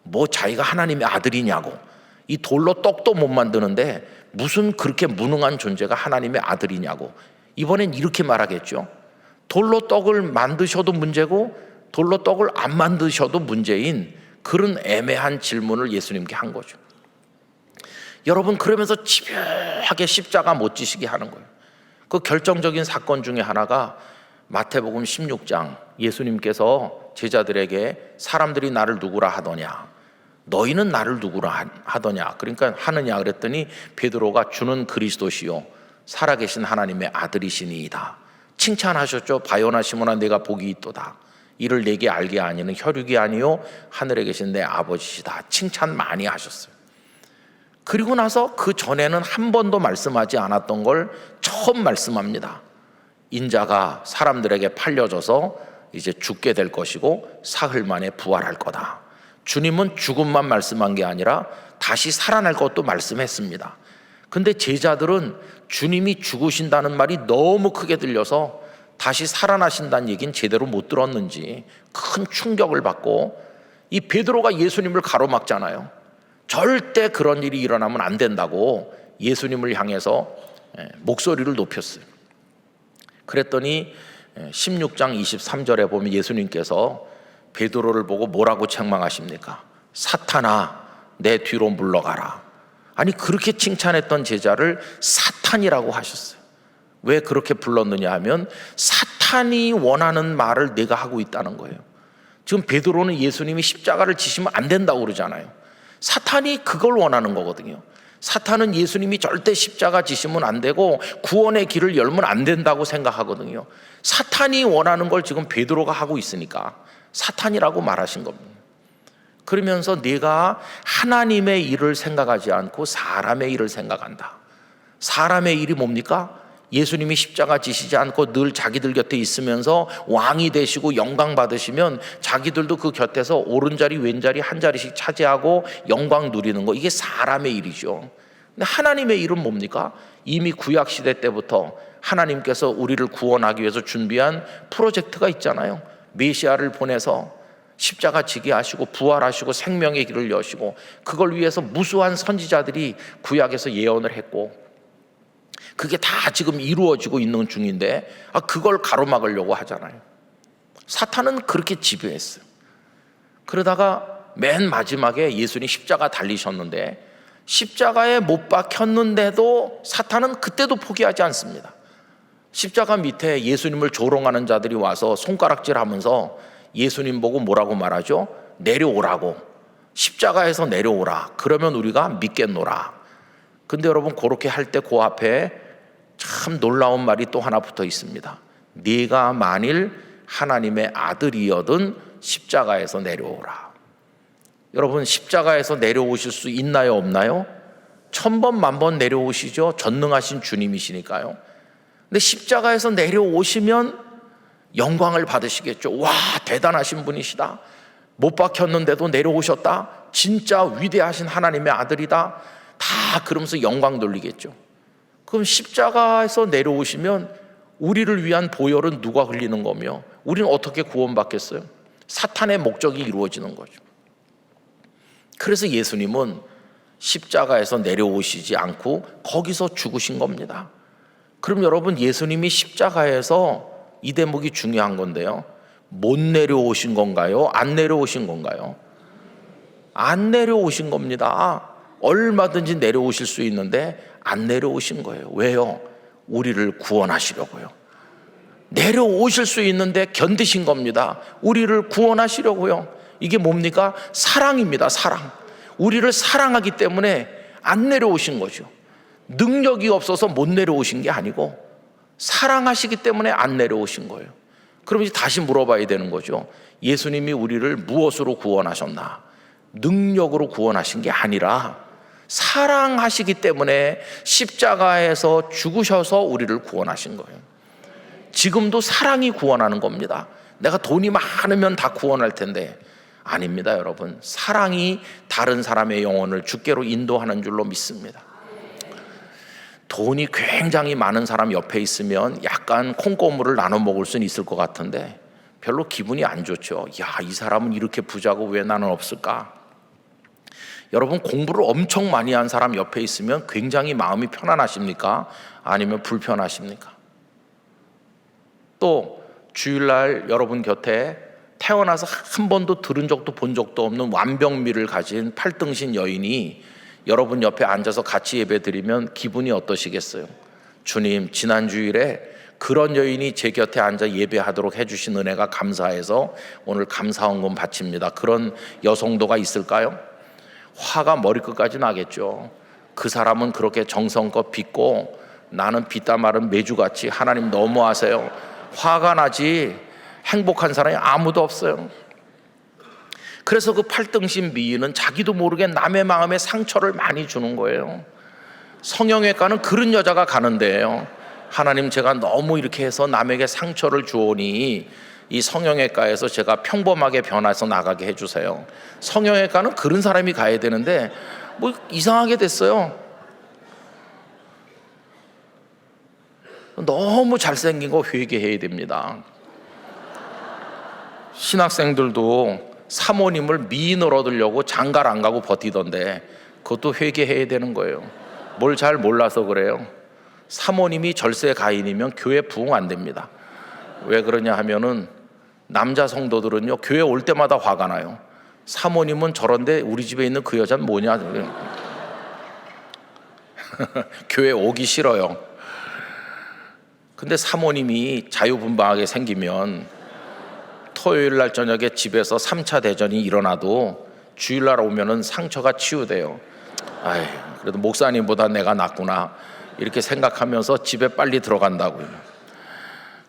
뭐 자기가 하나님의 아들이냐고, 이 돌로 떡도 못 만드는데 무슨 그렇게 무능한 존재가 하나님의 아들이냐고. 이번엔 이렇게 말하겠죠. 돌로 떡을 만드셔도 문제고 돌로 떡을 안 만드셔도 문제인 그런 애매한 질문을 예수님께 한 거죠. 여러분, 그러면서 집요하게 십자가 못 지시게 하는 거예요. 그 결정적인 사건 중에 하나가 마태복음 16장, 예수님께서 제자들에게 사람들이 나를 누구라 하더냐, 너희는 나를 누구라 하더냐, 그러니까 하느냐 그랬더니 베드로가 주는 그리스도시요 살아계신 하나님의 아들이시니이다 칭찬하셨죠. 바요나 시몬아 내가 복이 있도다. 이를 내게 알게 아니는 혈육이 아니요 하늘에 계신 내 아버지시다. 칭찬 많이 하셨어요. 그리고 나서 그 전에는 한 번도 말씀하지 않았던 걸 처음 말씀합니다. 인자가 사람들에게 팔려져서 이제 죽게 될 것이고 사흘 만에 부활할 거다. 주님은 죽음만 말씀한 게 아니라 다시 살아날 것도 말씀했습니다. 근데 제자들은 주님이 죽으신다는 말이 너무 크게 들려서 다시 살아나신다는 얘기는 제대로 못 들었는지 큰 충격을 받고, 이 베드로가 예수님을 가로막잖아요. 절대 그런 일이 일어나면 안 된다고 예수님을 향해서 목소리를 높였어요. 그랬더니 16장 23절에 보면 예수님께서 베드로를 보고 뭐라고 책망하십니까? 사탄아, 내 뒤로 물러가라. 아니, 그렇게 칭찬했던 제자를 사탄이라고 하셨어요. 왜 그렇게 불렀느냐 하면 사탄이 원하는 말을 내가 하고 있다는 거예요. 지금 베드로는 예수님이 십자가를 지시면 안 된다고 그러잖아요. 사탄이 그걸 원하는 거거든요. 사탄은 예수님이 절대 십자가 지시면 안 되고 구원의 길을 열면 안 된다고 생각하거든요. 사탄이 원하는 걸 지금 베드로가 하고 있으니까 사탄이라고 말하신 겁니다. 그러면서 네가 하나님의 일을 생각하지 않고 사람의 일을 생각한다. 사람의 일이 뭡니까? 예수님이 십자가 지시지 않고 늘 자기들 곁에 있으면서 왕이 되시고 영광 받으시면 자기들도 그 곁에서 오른자리 왼자리 한 자리씩 차지하고 영광 누리는 거, 이게 사람의 일이죠. 근데 하나님의 일은 뭡니까? 이미 구약시대 때부터 하나님께서 우리를 구원하기 위해서 준비한 프로젝트가 있잖아요. 메시아를 보내서 십자가 지게 하시고 부활하시고 생명의 길을 여시고, 그걸 위해서 무수한 선지자들이 구약에서 예언을 했고, 그게 다 지금 이루어지고 있는 중인데 그걸 가로막으려고 하잖아요. 사탄은 그렇게 지배했어요. 그러다가 맨 마지막에 예수님 십자가 달리셨는데, 십자가에 못 박혔는데도 사탄은 그때도 포기하지 않습니다. 십자가 밑에 예수님을 조롱하는 자들이 와서 손가락질하면서 예수님 보고 뭐라고 말하죠? 내려오라고. 십자가에서 내려오라. 그러면 우리가 믿겠노라. 근데 여러분, 그렇게 할 때 그 앞에 참 놀라운 말이 또 하나 붙어 있습니다. 네가 만일 하나님의 아들이여든 십자가에서 내려오라. 여러분, 십자가에서 내려오실 수 있나요, 없나요? 1000번 만번 내려오시죠. 전능하신 주님이시니까요. 근데 십자가에서 내려오시면 영광을 받으시겠죠. 와, 대단하신 분이시다. 못 박혔는데도 내려오셨다. 진짜 위대하신 하나님의 아들이다. 다 그러면서 영광 돌리겠죠. 그럼 십자가에서 내려오시면 우리를 위한 보혈은 누가 흘리는 거며, 우리는 어떻게 구원받겠어요? 사탄의 목적이 이루어지는 거죠. 그래서 예수님은 십자가에서 내려오시지 않고 거기서 죽으신 겁니다. 그럼 여러분, 예수님이 십자가에서, 이 대목이 중요한 건데요, 못 내려오신 건가요? 안 내려오신 건가요? 안 내려오신 겁니다. 얼마든지 내려오실 수 있는데 안 내려오신 거예요. 왜요? 우리를 구원하시려고요. 내려오실 수 있는데 견디신 겁니다. 우리를 구원하시려고요. 이게 뭡니까? 사랑입니다. 사랑. 우리를 사랑하기 때문에 안 내려오신 거죠. 능력이 없어서 못 내려오신 게 아니고 사랑하시기 때문에 안 내려오신 거예요. 그럼 이제 다시 물어봐야 되는 거죠. 예수님이 우리를 무엇으로 구원하셨나? 능력으로 구원하신 게 아니라 사랑하시기 때문에 십자가에서 죽으셔서 우리를 구원하신 거예요. 지금도 사랑이 구원하는 겁니다. 내가 돈이 많으면 다 구원할 텐데 아닙니다, 여러분. 사랑이 다른 사람의 영혼을 주께로 인도하는 줄로 믿습니다. 돈이 굉장히 많은 사람 옆에 있으면 약간 콩고물을 나눠 먹을 수는 있을 것 같은데 별로 기분이 안 좋죠. 야, 이 사람은 이렇게 부자고 왜 나는 없을까? 여러분, 공부를 엄청 많이 한 사람 옆에 있으면 굉장히 마음이 편안하십니까? 아니면 불편하십니까? 또 주일날 여러분 곁에 태어나서 한 번도 들은 적도 본 적도 없는 완벽미를 가진 팔등신 여인이 여러분 옆에 앉아서 같이 예배 드리면 기분이 어떠시겠어요? 주님, 지난 주일에 그런 여인이 제 곁에 앉아 예배하도록 해주신 은혜가 감사해서 오늘 감사헌금 바칩니다. 그런 여성도가 있을까요? 화가 머리끝까지 나겠죠. 그 사람은 그렇게 정성껏 빚고 나는 빚다 말은 매주같이 하나님 너무하세요. 화가 나지 행복한 사람이 아무도 없어요. 그래서 그 팔등신 미인은 자기도 모르게 남의 마음에 상처를 많이 주는 거예요. 성형외과는 그런 여자가 가는 데예요. 하나님, 제가 너무 이렇게 해서 남에게 상처를 주오니 이 성형외과에서 제가 평범하게 변해서 나가게 해주세요. 성형외과는 그런 사람이 가야 되는데 뭐 이상하게 됐어요. 너무 잘생긴 거 회개해야 됩니다. 신학생들도 사모님을 미인으로 얻으려고 장가를 안 가고 버티던데 그것도 회개해야 되는 거예요. 뭘 잘 몰라서 그래요. 사모님이 절세 가인이면 교회 부흥 안 됩니다. 왜 그러냐 하면은 남자 성도들은요, 교회 올 때마다 화가 나요. 사모님은 저런데 우리 집에 있는 그 여자는 뭐냐. 교회 오기 싫어요. 근데 사모님이 자유분방하게 생기면 토요일 날 저녁에 집에서 3차 대전이 일어나도 주일날 오면은 상처가 치유돼요. 아이, 그래도 목사님보다 내가 낫구나 이렇게 생각하면서 집에 빨리 들어간다고요.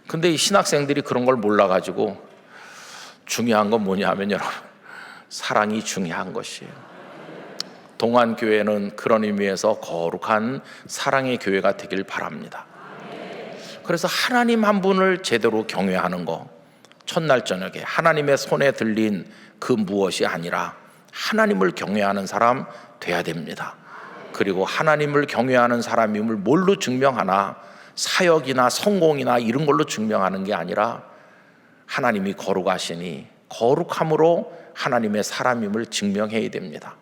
근데 이 신학생들이 그런 걸 몰라가지고 중요한 건 뭐냐 하면 여러분, 사랑이 중요한 것이에요. 동안교회는 그런 의미에서 거룩한 사랑의 교회가 되길 바랍니다. 그래서 하나님 한 분을 제대로 경외하는 거, 첫날 저녁에 하나님의 손에 들린 그 무엇이 아니라 하나님을 경외하는 사람 돼야 됩니다. 그리고 하나님을 경외하는 사람임을 뭘로 증명하나? 사역이나 성공이나 이런 걸로 증명하는 게 아니라 하나님이 거룩하시니 거룩함으로 하나님의 사람임을 증명해야 됩니다.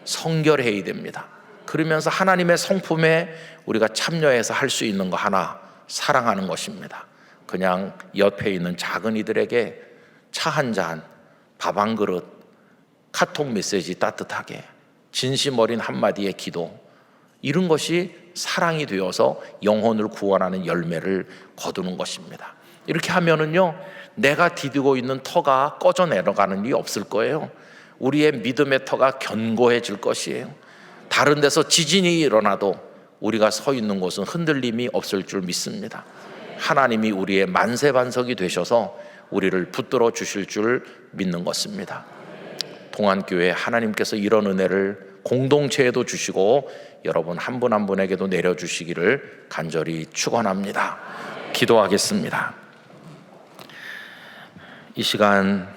성결해야 됩니다. 그러면서 하나님의 성품에 우리가 참여해서 할 수 있는 거 하나, 사랑하는 것입니다. 그냥 옆에 있는 작은 이들에게 차 한 잔, 밥 한 그릇, 카톡 메시지 따뜻하게, 진심 어린 한마디의 기도, 이런 것이 사랑이 되어서 영혼을 구원하는 열매를 거두는 것입니다. 이렇게 하면은요, 내가 디디고 있는 터가 꺼져 내려가는 일이 없을 거예요. 우리의 믿음의 터가 견고해질 것이에요. 다른 데서 지진이 일어나도 우리가 서 있는 곳은 흔들림이 없을 줄 믿습니다. 하나님이 우리의 만세반석이 되셔서 우리를 붙들어 주실 줄 믿는 것입니다. 동안교회 하나님께서 이런 은혜를 공동체에도 주시고 여러분 한 분 한 분에게도 내려주시기를 간절히 축원합니다. 기도하겠습니다. 이 시간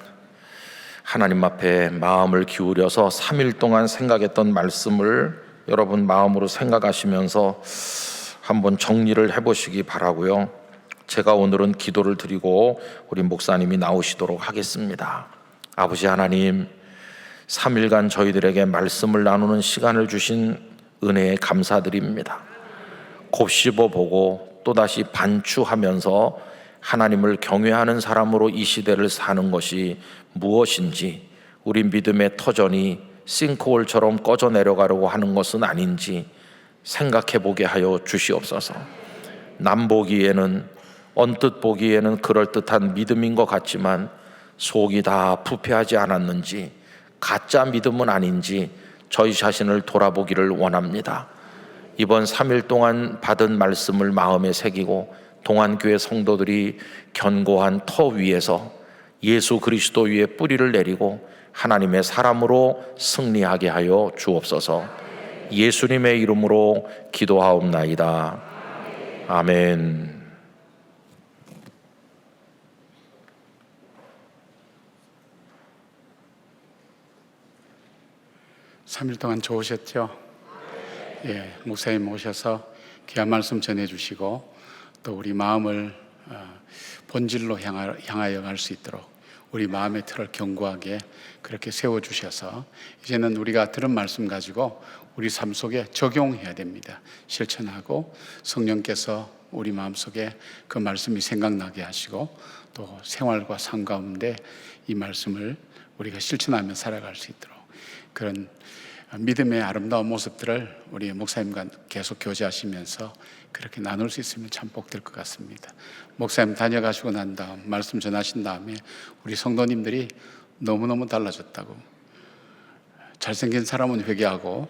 하나님 앞에 마음을 기울여서 3일 동안 생각했던 말씀을 여러분 마음으로 생각하시면서 한번 정리를 해보시기 바라고요. 제가 오늘은 기도를 드리고 우리 목사님이 나오시도록 하겠습니다. 아버지 하나님, 3일간 저희들에게 말씀을 나누는 시간을 주신 은혜에 감사드립니다. 곱씹어 보고 또다시 반추하면서 하나님을 경외하는 사람으로 이 시대를 사는 것이 무엇인지, 우리 믿음의 터전이 싱크홀처럼 꺼져 내려가려고 하는 것은 아닌지 생각해 보게 하여 주시옵소서. 남 보기에는, 언뜻 보기에는 그럴듯한 믿음인 것 같지만 속이 다 부패하지 않았는지, 가짜 믿음은 아닌지 저희 자신을 돌아보기를 원합니다. 이번 3일 동안 받은 말씀을 마음에 새기고 동안교회 성도들이 견고한 터 위에서 예수 그리스도 위에 뿌리를 내리고 하나님의 사람으로 승리하게 하여 주옵소서. 예수님의 이름으로 기도하옵나이다. 아멘. 3일 동안 좋으셨죠? 예, 목사님 오셔서 귀한 말씀 전해주시고 또 우리 마음을 본질로 향하여 갈 수 있도록 우리 마음의 틀을 견고하게 그렇게 세워주셔서 이제는 우리가 들은 말씀 가지고 우리 삶 속에 적용해야 됩니다. 실천하고 성령께서 우리 마음속에 그 말씀이 생각나게 하시고 또 생활과 삶 가운데 이 말씀을 우리가 실천하며 살아갈 수 있도록 그런 믿음의 아름다운 모습들을 우리 목사님과 계속 교제하시면서 그렇게 나눌 수 있으면 참 복될 것 같습니다. 목사님 다녀가시고 난 다음 말씀 전하신 다음에 우리 성도님들이 너무너무 달라졌다고, 잘생긴 사람은 회개하고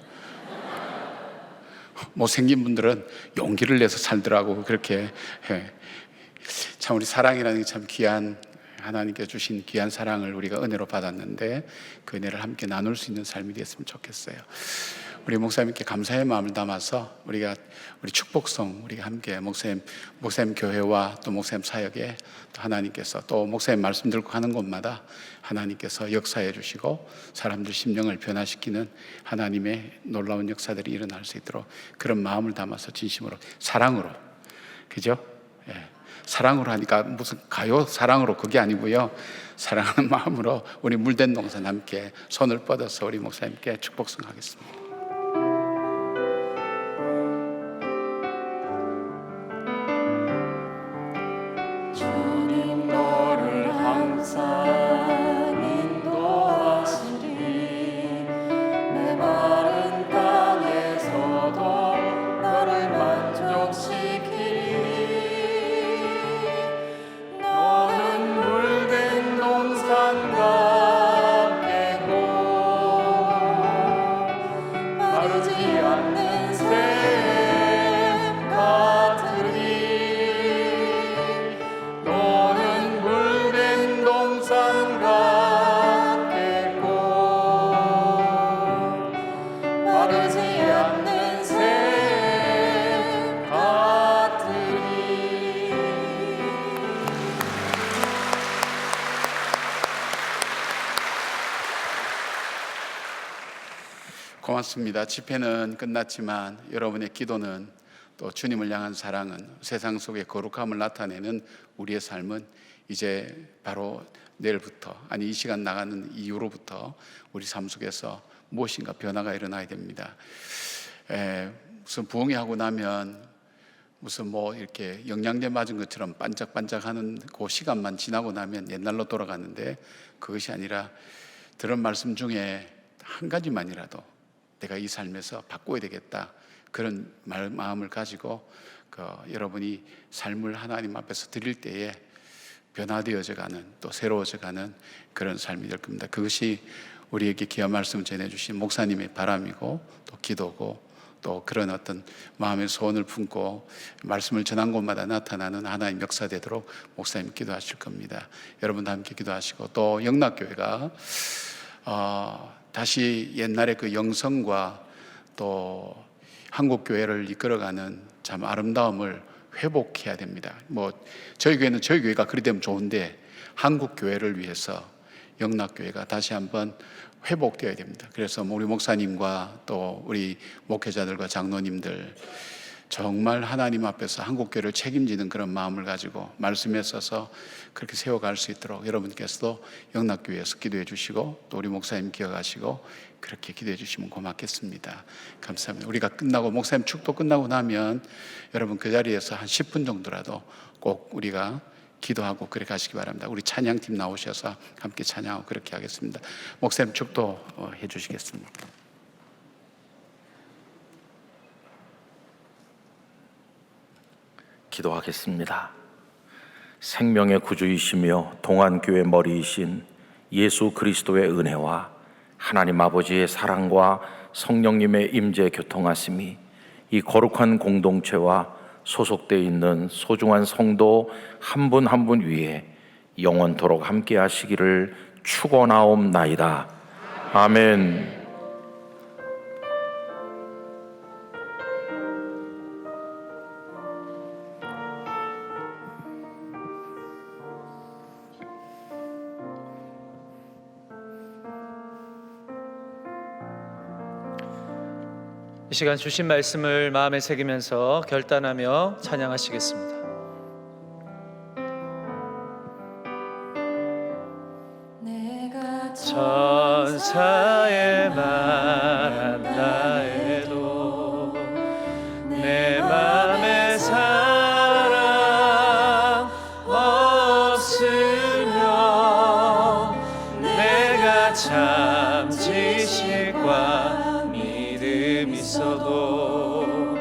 못생긴 분들은 용기를 내서 살더라고. 그렇게 참 우리 사랑이라는 게 참 귀한, 하나님께 주신 귀한 사랑을 우리가 은혜로 받았는데 그 은혜를 함께 나눌 수 있는 삶이 됐으면 좋겠어요. 우리 목사님께 감사의 마음을 담아서 우리 축복성 우리가 함께 목사님 교회와 또 목사님 사역에 또 하나님께서 또 목사님 말씀 듣고 하는 곳마다 하나님께서 역사해 주시고 사람들 심령을 변화시키는 하나님의 놀라운 역사들이 일어날 수 있도록 그런 마음을 담아서 진심으로 사랑으로, 그죠? 예. 사랑으로 하니까 무슨 가요 사랑으로 그게 아니고요. 사랑하는 마음으로 우리 물된 동산 함께 손을 뻗어서 우리 목사님께 축복성하겠습니다. 주님 너를 항상 인도하시리 내 마른 땅에서도 너를 만족시키리 너는 물든 동산과 함께고 고맙습니다. 집회는 끝났지만 여러분의 기도는 또 주님을 향한 사랑은 세상 속의 거룩함을 나타내는 우리의 삶은 이제 바로 내일부터, 아니 이 시간 나가는 이후로부터 우리 삶 속에서 무엇인가 변화가 일어나야 됩니다. 무슨 부흥회 하고 나면 무슨 뭐 이렇게 영양제 맞은 것처럼 반짝반짝하는 그 시간만 지나고 나면 옛날로 돌아가는데, 그것이 아니라 들은 말씀 중에 한 가지만이라도 내가 이 삶에서 바꿔야 되겠다, 그런 마음을 가지고 여러분이 삶을 하나님 앞에서 드릴 때에 변화되어져 가는, 또 새로워져 가는 그런 삶이 될 겁니다. 그것이 우리에게 귀한 말씀을 전해주신 목사님의 바람이고 또 기도고, 또 그런 어떤 마음의 소원을 품고 말씀을 전한 곳마다 나타나는 하나님 역사되도록 목사님 기도하실 겁니다. 여러분도 함께 기도하시고, 또 영락교회가 다시 옛날의 그 영성과 또 한국교회를 이끌어가는 참 아름다움을 회복해야 됩니다. 뭐 저희 교회는 저희 교회가 그리 되면 좋은데, 한국교회를 위해서 영락교회가 다시 한번 회복되어야 됩니다. 그래서 우리 목사님과 또 우리 목회자들과 장로님들 정말 하나님 앞에서 한국교회를 책임지는 그런 마음을 가지고 말씀에 써서 그렇게 세워갈 수 있도록 여러분께서도 영락교회에서 기도해 주시고, 또 우리 목사님 기억하시고 그렇게 기도해 주시면 고맙겠습니다. 감사합니다. 우리가 끝나고, 목사님 축도 끝나고 나면 여러분 그 자리에서 한 10분 정도라도 꼭 우리가 기도하고 그렇게 가시기 바랍니다. 우리 찬양팀 나오셔서 함께 찬양하고 그렇게 하겠습니다. 목사님 축도 해 주시겠습니다. 기도하겠습니다. 생명의 구주이시며 동안교회 머리이신 예수 그리스도의 은혜와 하나님 아버지의 사랑과 성령님의 임재 교통하심이 이 거룩한 공동체와 소속되어 있는 소중한 성도 한 분 한 분 위에 영원토록 함께 하시기를 축원하옵나이다. 아멘. 이 시간 주신 말씀을 마음에 새기면서 결단하며 찬양하시겠습니다. 내가 천사의 말 한다 해도 내 맘에 사랑 없으면 내가 참 지식과 있어도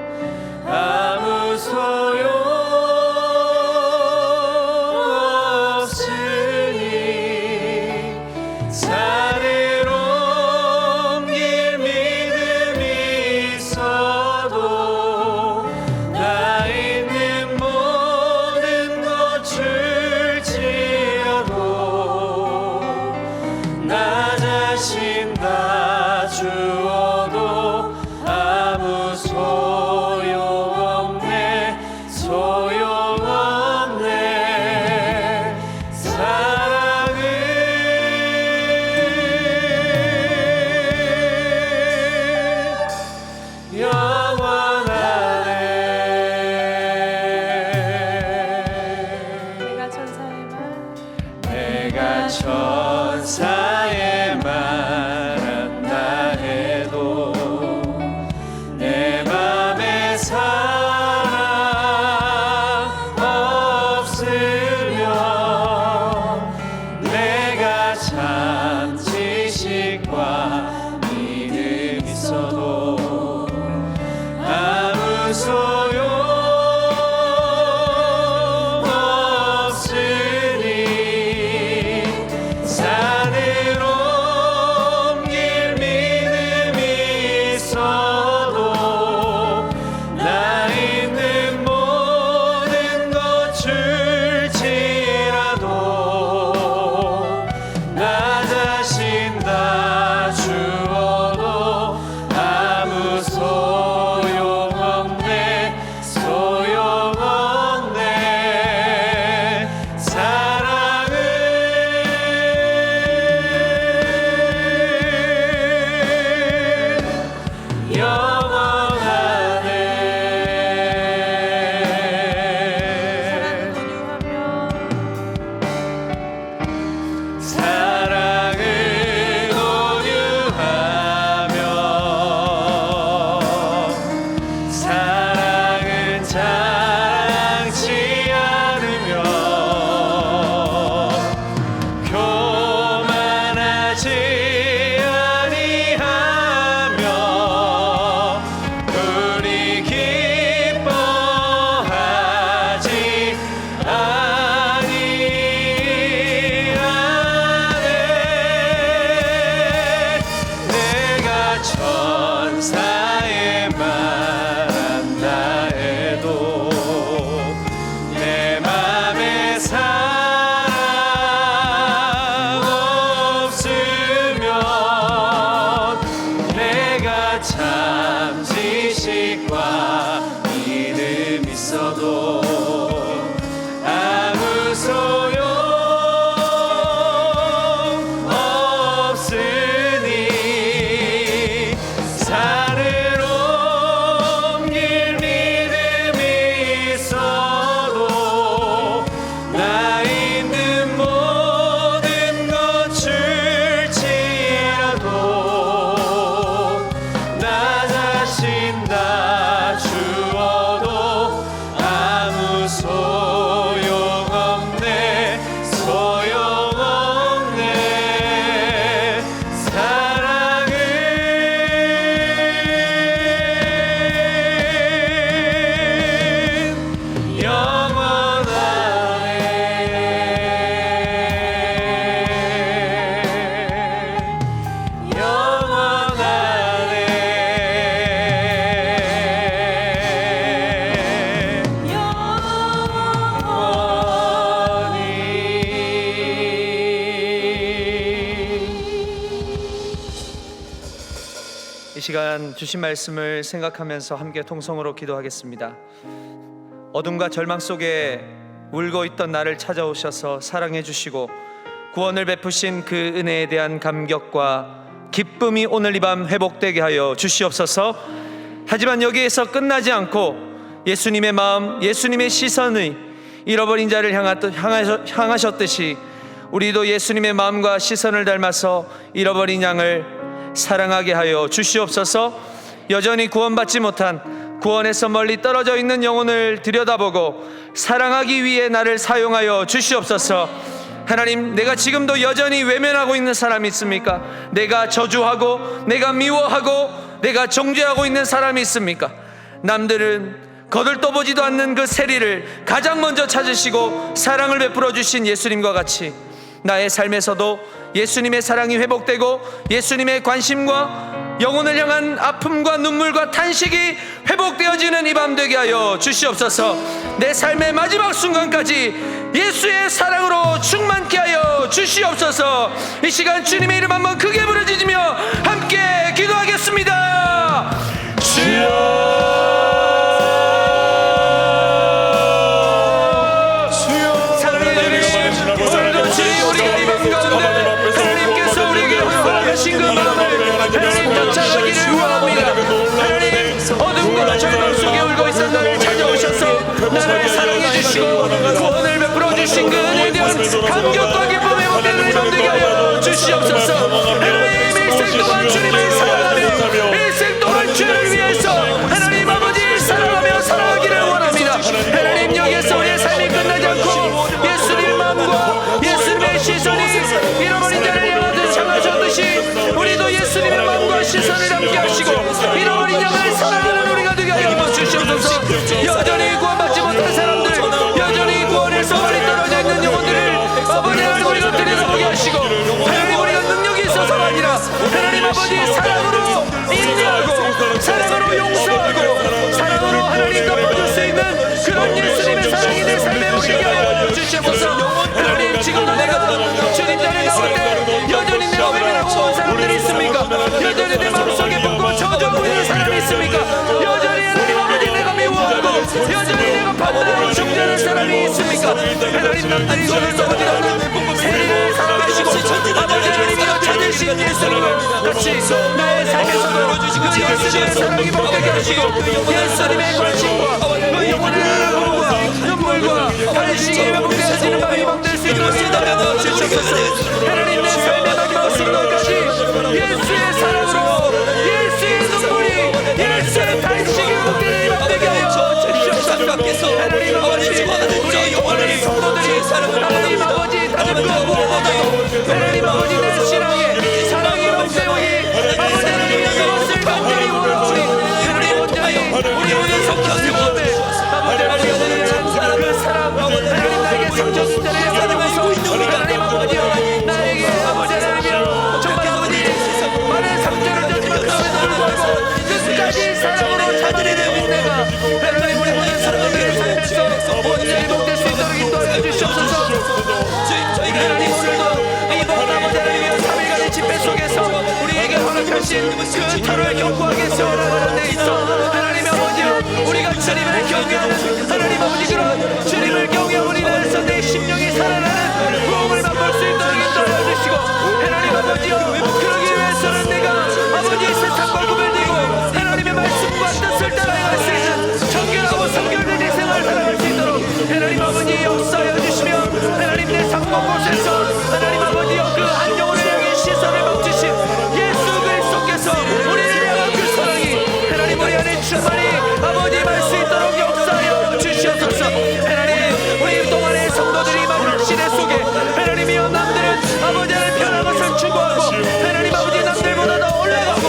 아무 소용 없으니 산을 옮길 믿음이 있어도 나 있는 모든 것 줄지어도 나 자신 다 주어도 아무 천사의 말한다 해도 내 맘에 사랑 없으면 내가 참 지식과 믿음 있어도 아무 소용 없으니 산을 옮길 믿음이 있어도 나 있는 모든 것 줄지라도 나 자신 다 주어도 아무 소용없네 소용없네 사랑은 영원하네 이 시간 주신 말씀을 생각하면서 함께 통성으로 기도하겠습니다. 어둠과 절망 속에 울고 있던 나를 찾아오셔서 사랑해 주시고 구원을 베푸신 그 은혜에 대한 감격과 기쁨이 오늘 이 밤 회복되게 하여 주시옵소서. 하지만 여기에서 끝나지 않고 예수님의 마음, 예수님의 시선이 잃어버린 자를 향하셨듯이 우리도 예수님의 마음과 시선을 닮아서 잃어버린 양을 사랑하게 하여 주시옵소서. 여전히 구원받지 못한, 구원에서 멀리 떨어져 있는 영혼을 들여다보고 사랑하기 위해 나를 사용하여 주시옵소서. 하나님, 내가 지금도 여전히 외면하고 있는 사람이 있습니까? 내가 저주하고 내가 미워하고 내가 정죄하고 있는 사람이 있습니까? 남들은 거들떠보지도 않는 그 세리를 가장 먼저 찾으시고 사랑을 베풀어 주신 예수님과 같이 나의 삶에서도 예수님의 사랑이 회복되고 예수님의 관심과 영혼을 향한 아픔과 눈물과 탄식이 회복되어지는 이 밤 되게 하여 주시옵소서. 내 삶의 마지막 순간까지 예수의 사랑으로 충만케 하여 주시옵소서. 이 시간 주님의 이름 한번 크게 부르짖으며 함께 기도하겠습니다. 사랑해 주님, 오늘도 주님 우리가 이 밤 가운데 하나님께서 우리에게 허락하신 그 마음을 하나님 쫓아가기를 원합니다. 하나님, 어둠과 절망 속에 울고 있던 나를 찾아오셔서 나를 사랑해 주시고 구원을 베풀어 주신 그 은혜에 대한 감격과 기쁨에 회복되는 이 밤 되게 하여 주시옵소서. 하나님, 일생 동안 주님을 사랑하며 일생 동안 주를 위해서 하나님 아버지를 사랑하며 살아가기를 원합니다. 하나님, 여기에서 우리의 삶이 끝나지 않고 예수님의 마음과 예수님의 시선이 잃어버린 자를 향하셨듯이 우리도 예수님의 마음과 시선을 담게 하시고 잃어버린 양을 사랑하는 우리가 되게 하여 주시옵소서. 여전히 구원받지 못한 사람들, 여전히 구원에서 멀리 떨어져 있는 영혼들을 아버지 하나님 우리가 들여다보게 하시고 하나님, 우리가 능력이 있어서가 아니라 하나님 아버지 사랑으로 인내하고 사랑으로 용서하고 사랑으로 하나님 덮어줄 수 있는 그런 예수님의 사랑이 내 삶에 오게 하여 주시옵소서. 하나님, 지금도 내가 주님 자리에 나올 때 여전히 내가 외면하고 온 사람들이 있습니까? 여전히 내 마음속에 붓고 저주하고 있는 사람이 있습니까? 여전히 하나님 아버지 내가 미워하고 여전히 내가 판단하고 정죄하는 사람이 있습니까? 하나님, 남들이 이것을 써보지 않는 세리를 사랑하시고 아버지 하나님으로 찾으신 예수님을 같이 나의 삶에서도 그 예수님의 사랑이 복되게 하시고 예수님의 관심과 그 영혼의 아픔과 눈물과 탄식이 회복되어지는 밤이 맘될 수 있도록 인도하여 주시옵소서. 하나님, 내 삶의 마지막 순간까지 예수의 사랑으로 예수의 눈물이 예수의 탄식이 회복되는 밤 되게 하여 주시옵소서. 하나님 아버지, 우리 영혼의 성도들이 하나님 아버지 다짐하고 하나님 아버지 내 신앙에 사랑이 회복되오니 아버지 하나님 그것을 간절히 원하오니 하나님 온전히 우리 모든 성도들 가운데 아버지 하나님 그 사랑 하나님 나에게 상처 준 자를 사랑하소서. 하나님 아버지여, 나에게 아버지 하나님이여 정말 아버지 많은 상처를 줬지만 그럼에도 약속하신 그 터를 견고하게 세워나가는 데 있어 하나님 아버지여 우리가 주님을 경외하는 하나님 아버지 그런 주님을 경외함으로 인하여서 내 심령이 살아나는 부흥을 맛볼 수 있도록 인도하여 주시고 하나님 아버지여 그러기 위해서는 내가 아버지 세상과 구별되고 하나님의 말씀과 뜻을 따라갈 수 있는 정결하고 성결된 인생을 살아갈 수 있도록 하나님 아버지 역사하여 주시며 하나님 내 삶과 곳에서 하나님 아버지여 그 한 영혼을 향해 시선을 멈추신 예수 그리스도께서 우리를 향한 그 사랑이 하나님 우리 안에 충만히 아버지 임할 수 있도록 역사하여 주시옵소서. 하나님 우리 동안의 성도들이 많은 시대 속에 하나님이여 남들은 아버지 안에 편한 것을 추구하고 하나님 아버지 남들보다 더 올라가고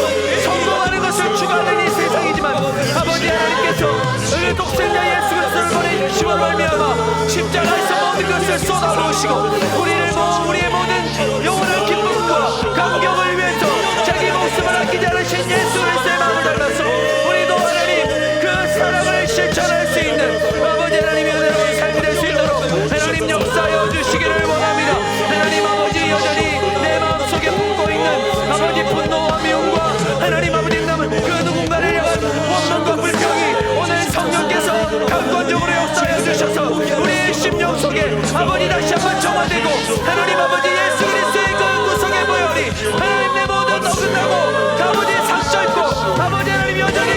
성공하는 것을 추구하는 이 세상이지만 아버지 하나님께서 그 독생자 예수 그리스도를 보내주시고 말미암아 십자가에서 모든 것을 쏟아부으시고 우리의 모든 영원한 기쁨과 감격을 위해서 자기 목숨을 아끼지 않으신 예수 그리스도의 마음을 닮아서 우리도 하나님 그 사랑을 실천할 수 있는 아버지 하나님의 은혜로운 삶이 될 수 있도록 하나님 역사하여 주시기를 원합니다. 하나님 아버지 여전히 내 마음속에 품고 있는 아버지 분노와 미움과 하나님 아버지 남은 그 누군가를 향한 원망과 불평이 오늘 성령께서 강권적으로 역사하여 주셔서 우리의 심령 속에 아버지 다시 한번 정화되고 하나님 아버지 예수 그리스도의 그 구속의 보혈이 하나님 내 모든 어긋나고 아버지 상처 입고 아버지 하나님 여전히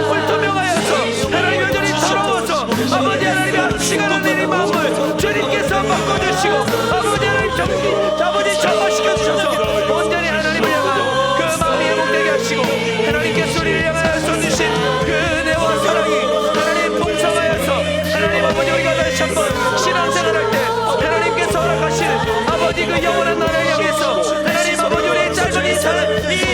불투명하여서 하나님 여전히 더러워서 아버지 하나님의 시간은 내 마음을 주님께서 바꿔주시고 아버지 하나님 아버지 정화시켜 주셔서 온전히 하나님을 향한 그 마음이 회복되게 하시고 하나님께서 우리를 향하여 쏟으신 그 은혜와 사랑이 하나님 풍성하여서 하나님 아버지 우리가 다시 한번 신앙생활할 때 하나님께서 허락하시는 아버지 그 영원한 나라를 향해서 하나님 아버지 우리의 짧은 이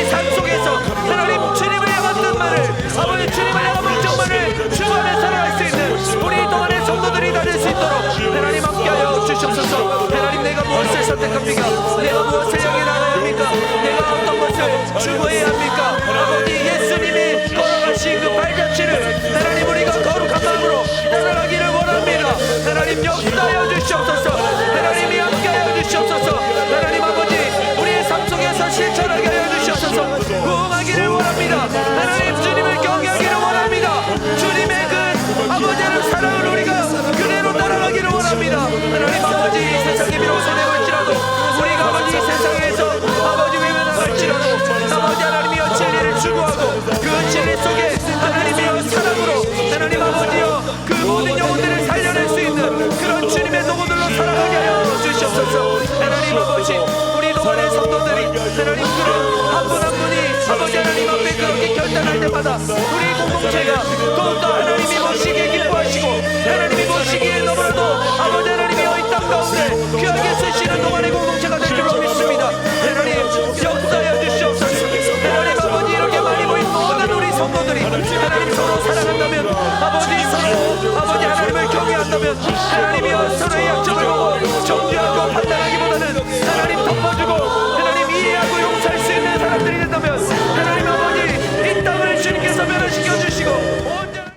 삶 속에서 하나님 주님을 향한 뜻만을 아버지 주님을 향한 목적만을 추구하며 살아갈 수 있는 우리 동안의 성도들이 다 될 수 있도록 하나님 함께하여 주시옵소서. 하나님 내가 무엇을 선택합니까? 내가 무엇을 향해 나가야 합니까? 내가 어떤 것을 추구해야 합니까? 아버지 예수님이 걸어가신 그 발자취를 하나님 우리가 거룩한 마음으로 따라가기를 원합니다. 하나님 역사하여 주시옵소서. 하나님이 함께하여 주시옵소서. 하나님 아버지 우리의 삶 속에서 실천하게 하여 주시옵소서. 부흥하기를 원합니다. 하나님 주님을 경외하기를 원합니다. 주님의 그 아버지 하나님 사랑을 우리가 그대로 따라가기를 원합니다. 하나님 아버지 이 세상이 비록 손해볼지라도 우리가 아버지 이 세상에서 아버지 외면할지라도 아버지 하나님이여 진리를 추구하고 그 진리 속에 하나님이여 사랑으로 하나님 아버지여 그 모든 영혼들을 살려낼 수 있는 그런 주님의 도구들로 살아가게 하여 주시옵소서. 하나님 아버지 우리 동안의 성도들이 하나님 그런 한 분 한 분이 아버지 하나님 앞에 그렇게 결단할 때마다 우리 공동체가 더욱더 하나님이 모시기에 기뻐하시고 하나님이 모시기에 너무나도 아버지 하나님이여 이 땅 가운데 귀하게 쓰시는 동안의 공동체가 될 줄로 믿습니다. 하나님 역사하여 주시옵소서. 하나님 아버지 이렇게 많이 모인 모든 우리 성도들이 하나님 서로 사랑한다면 아버지 서로 아버지 하나님을 경외한다면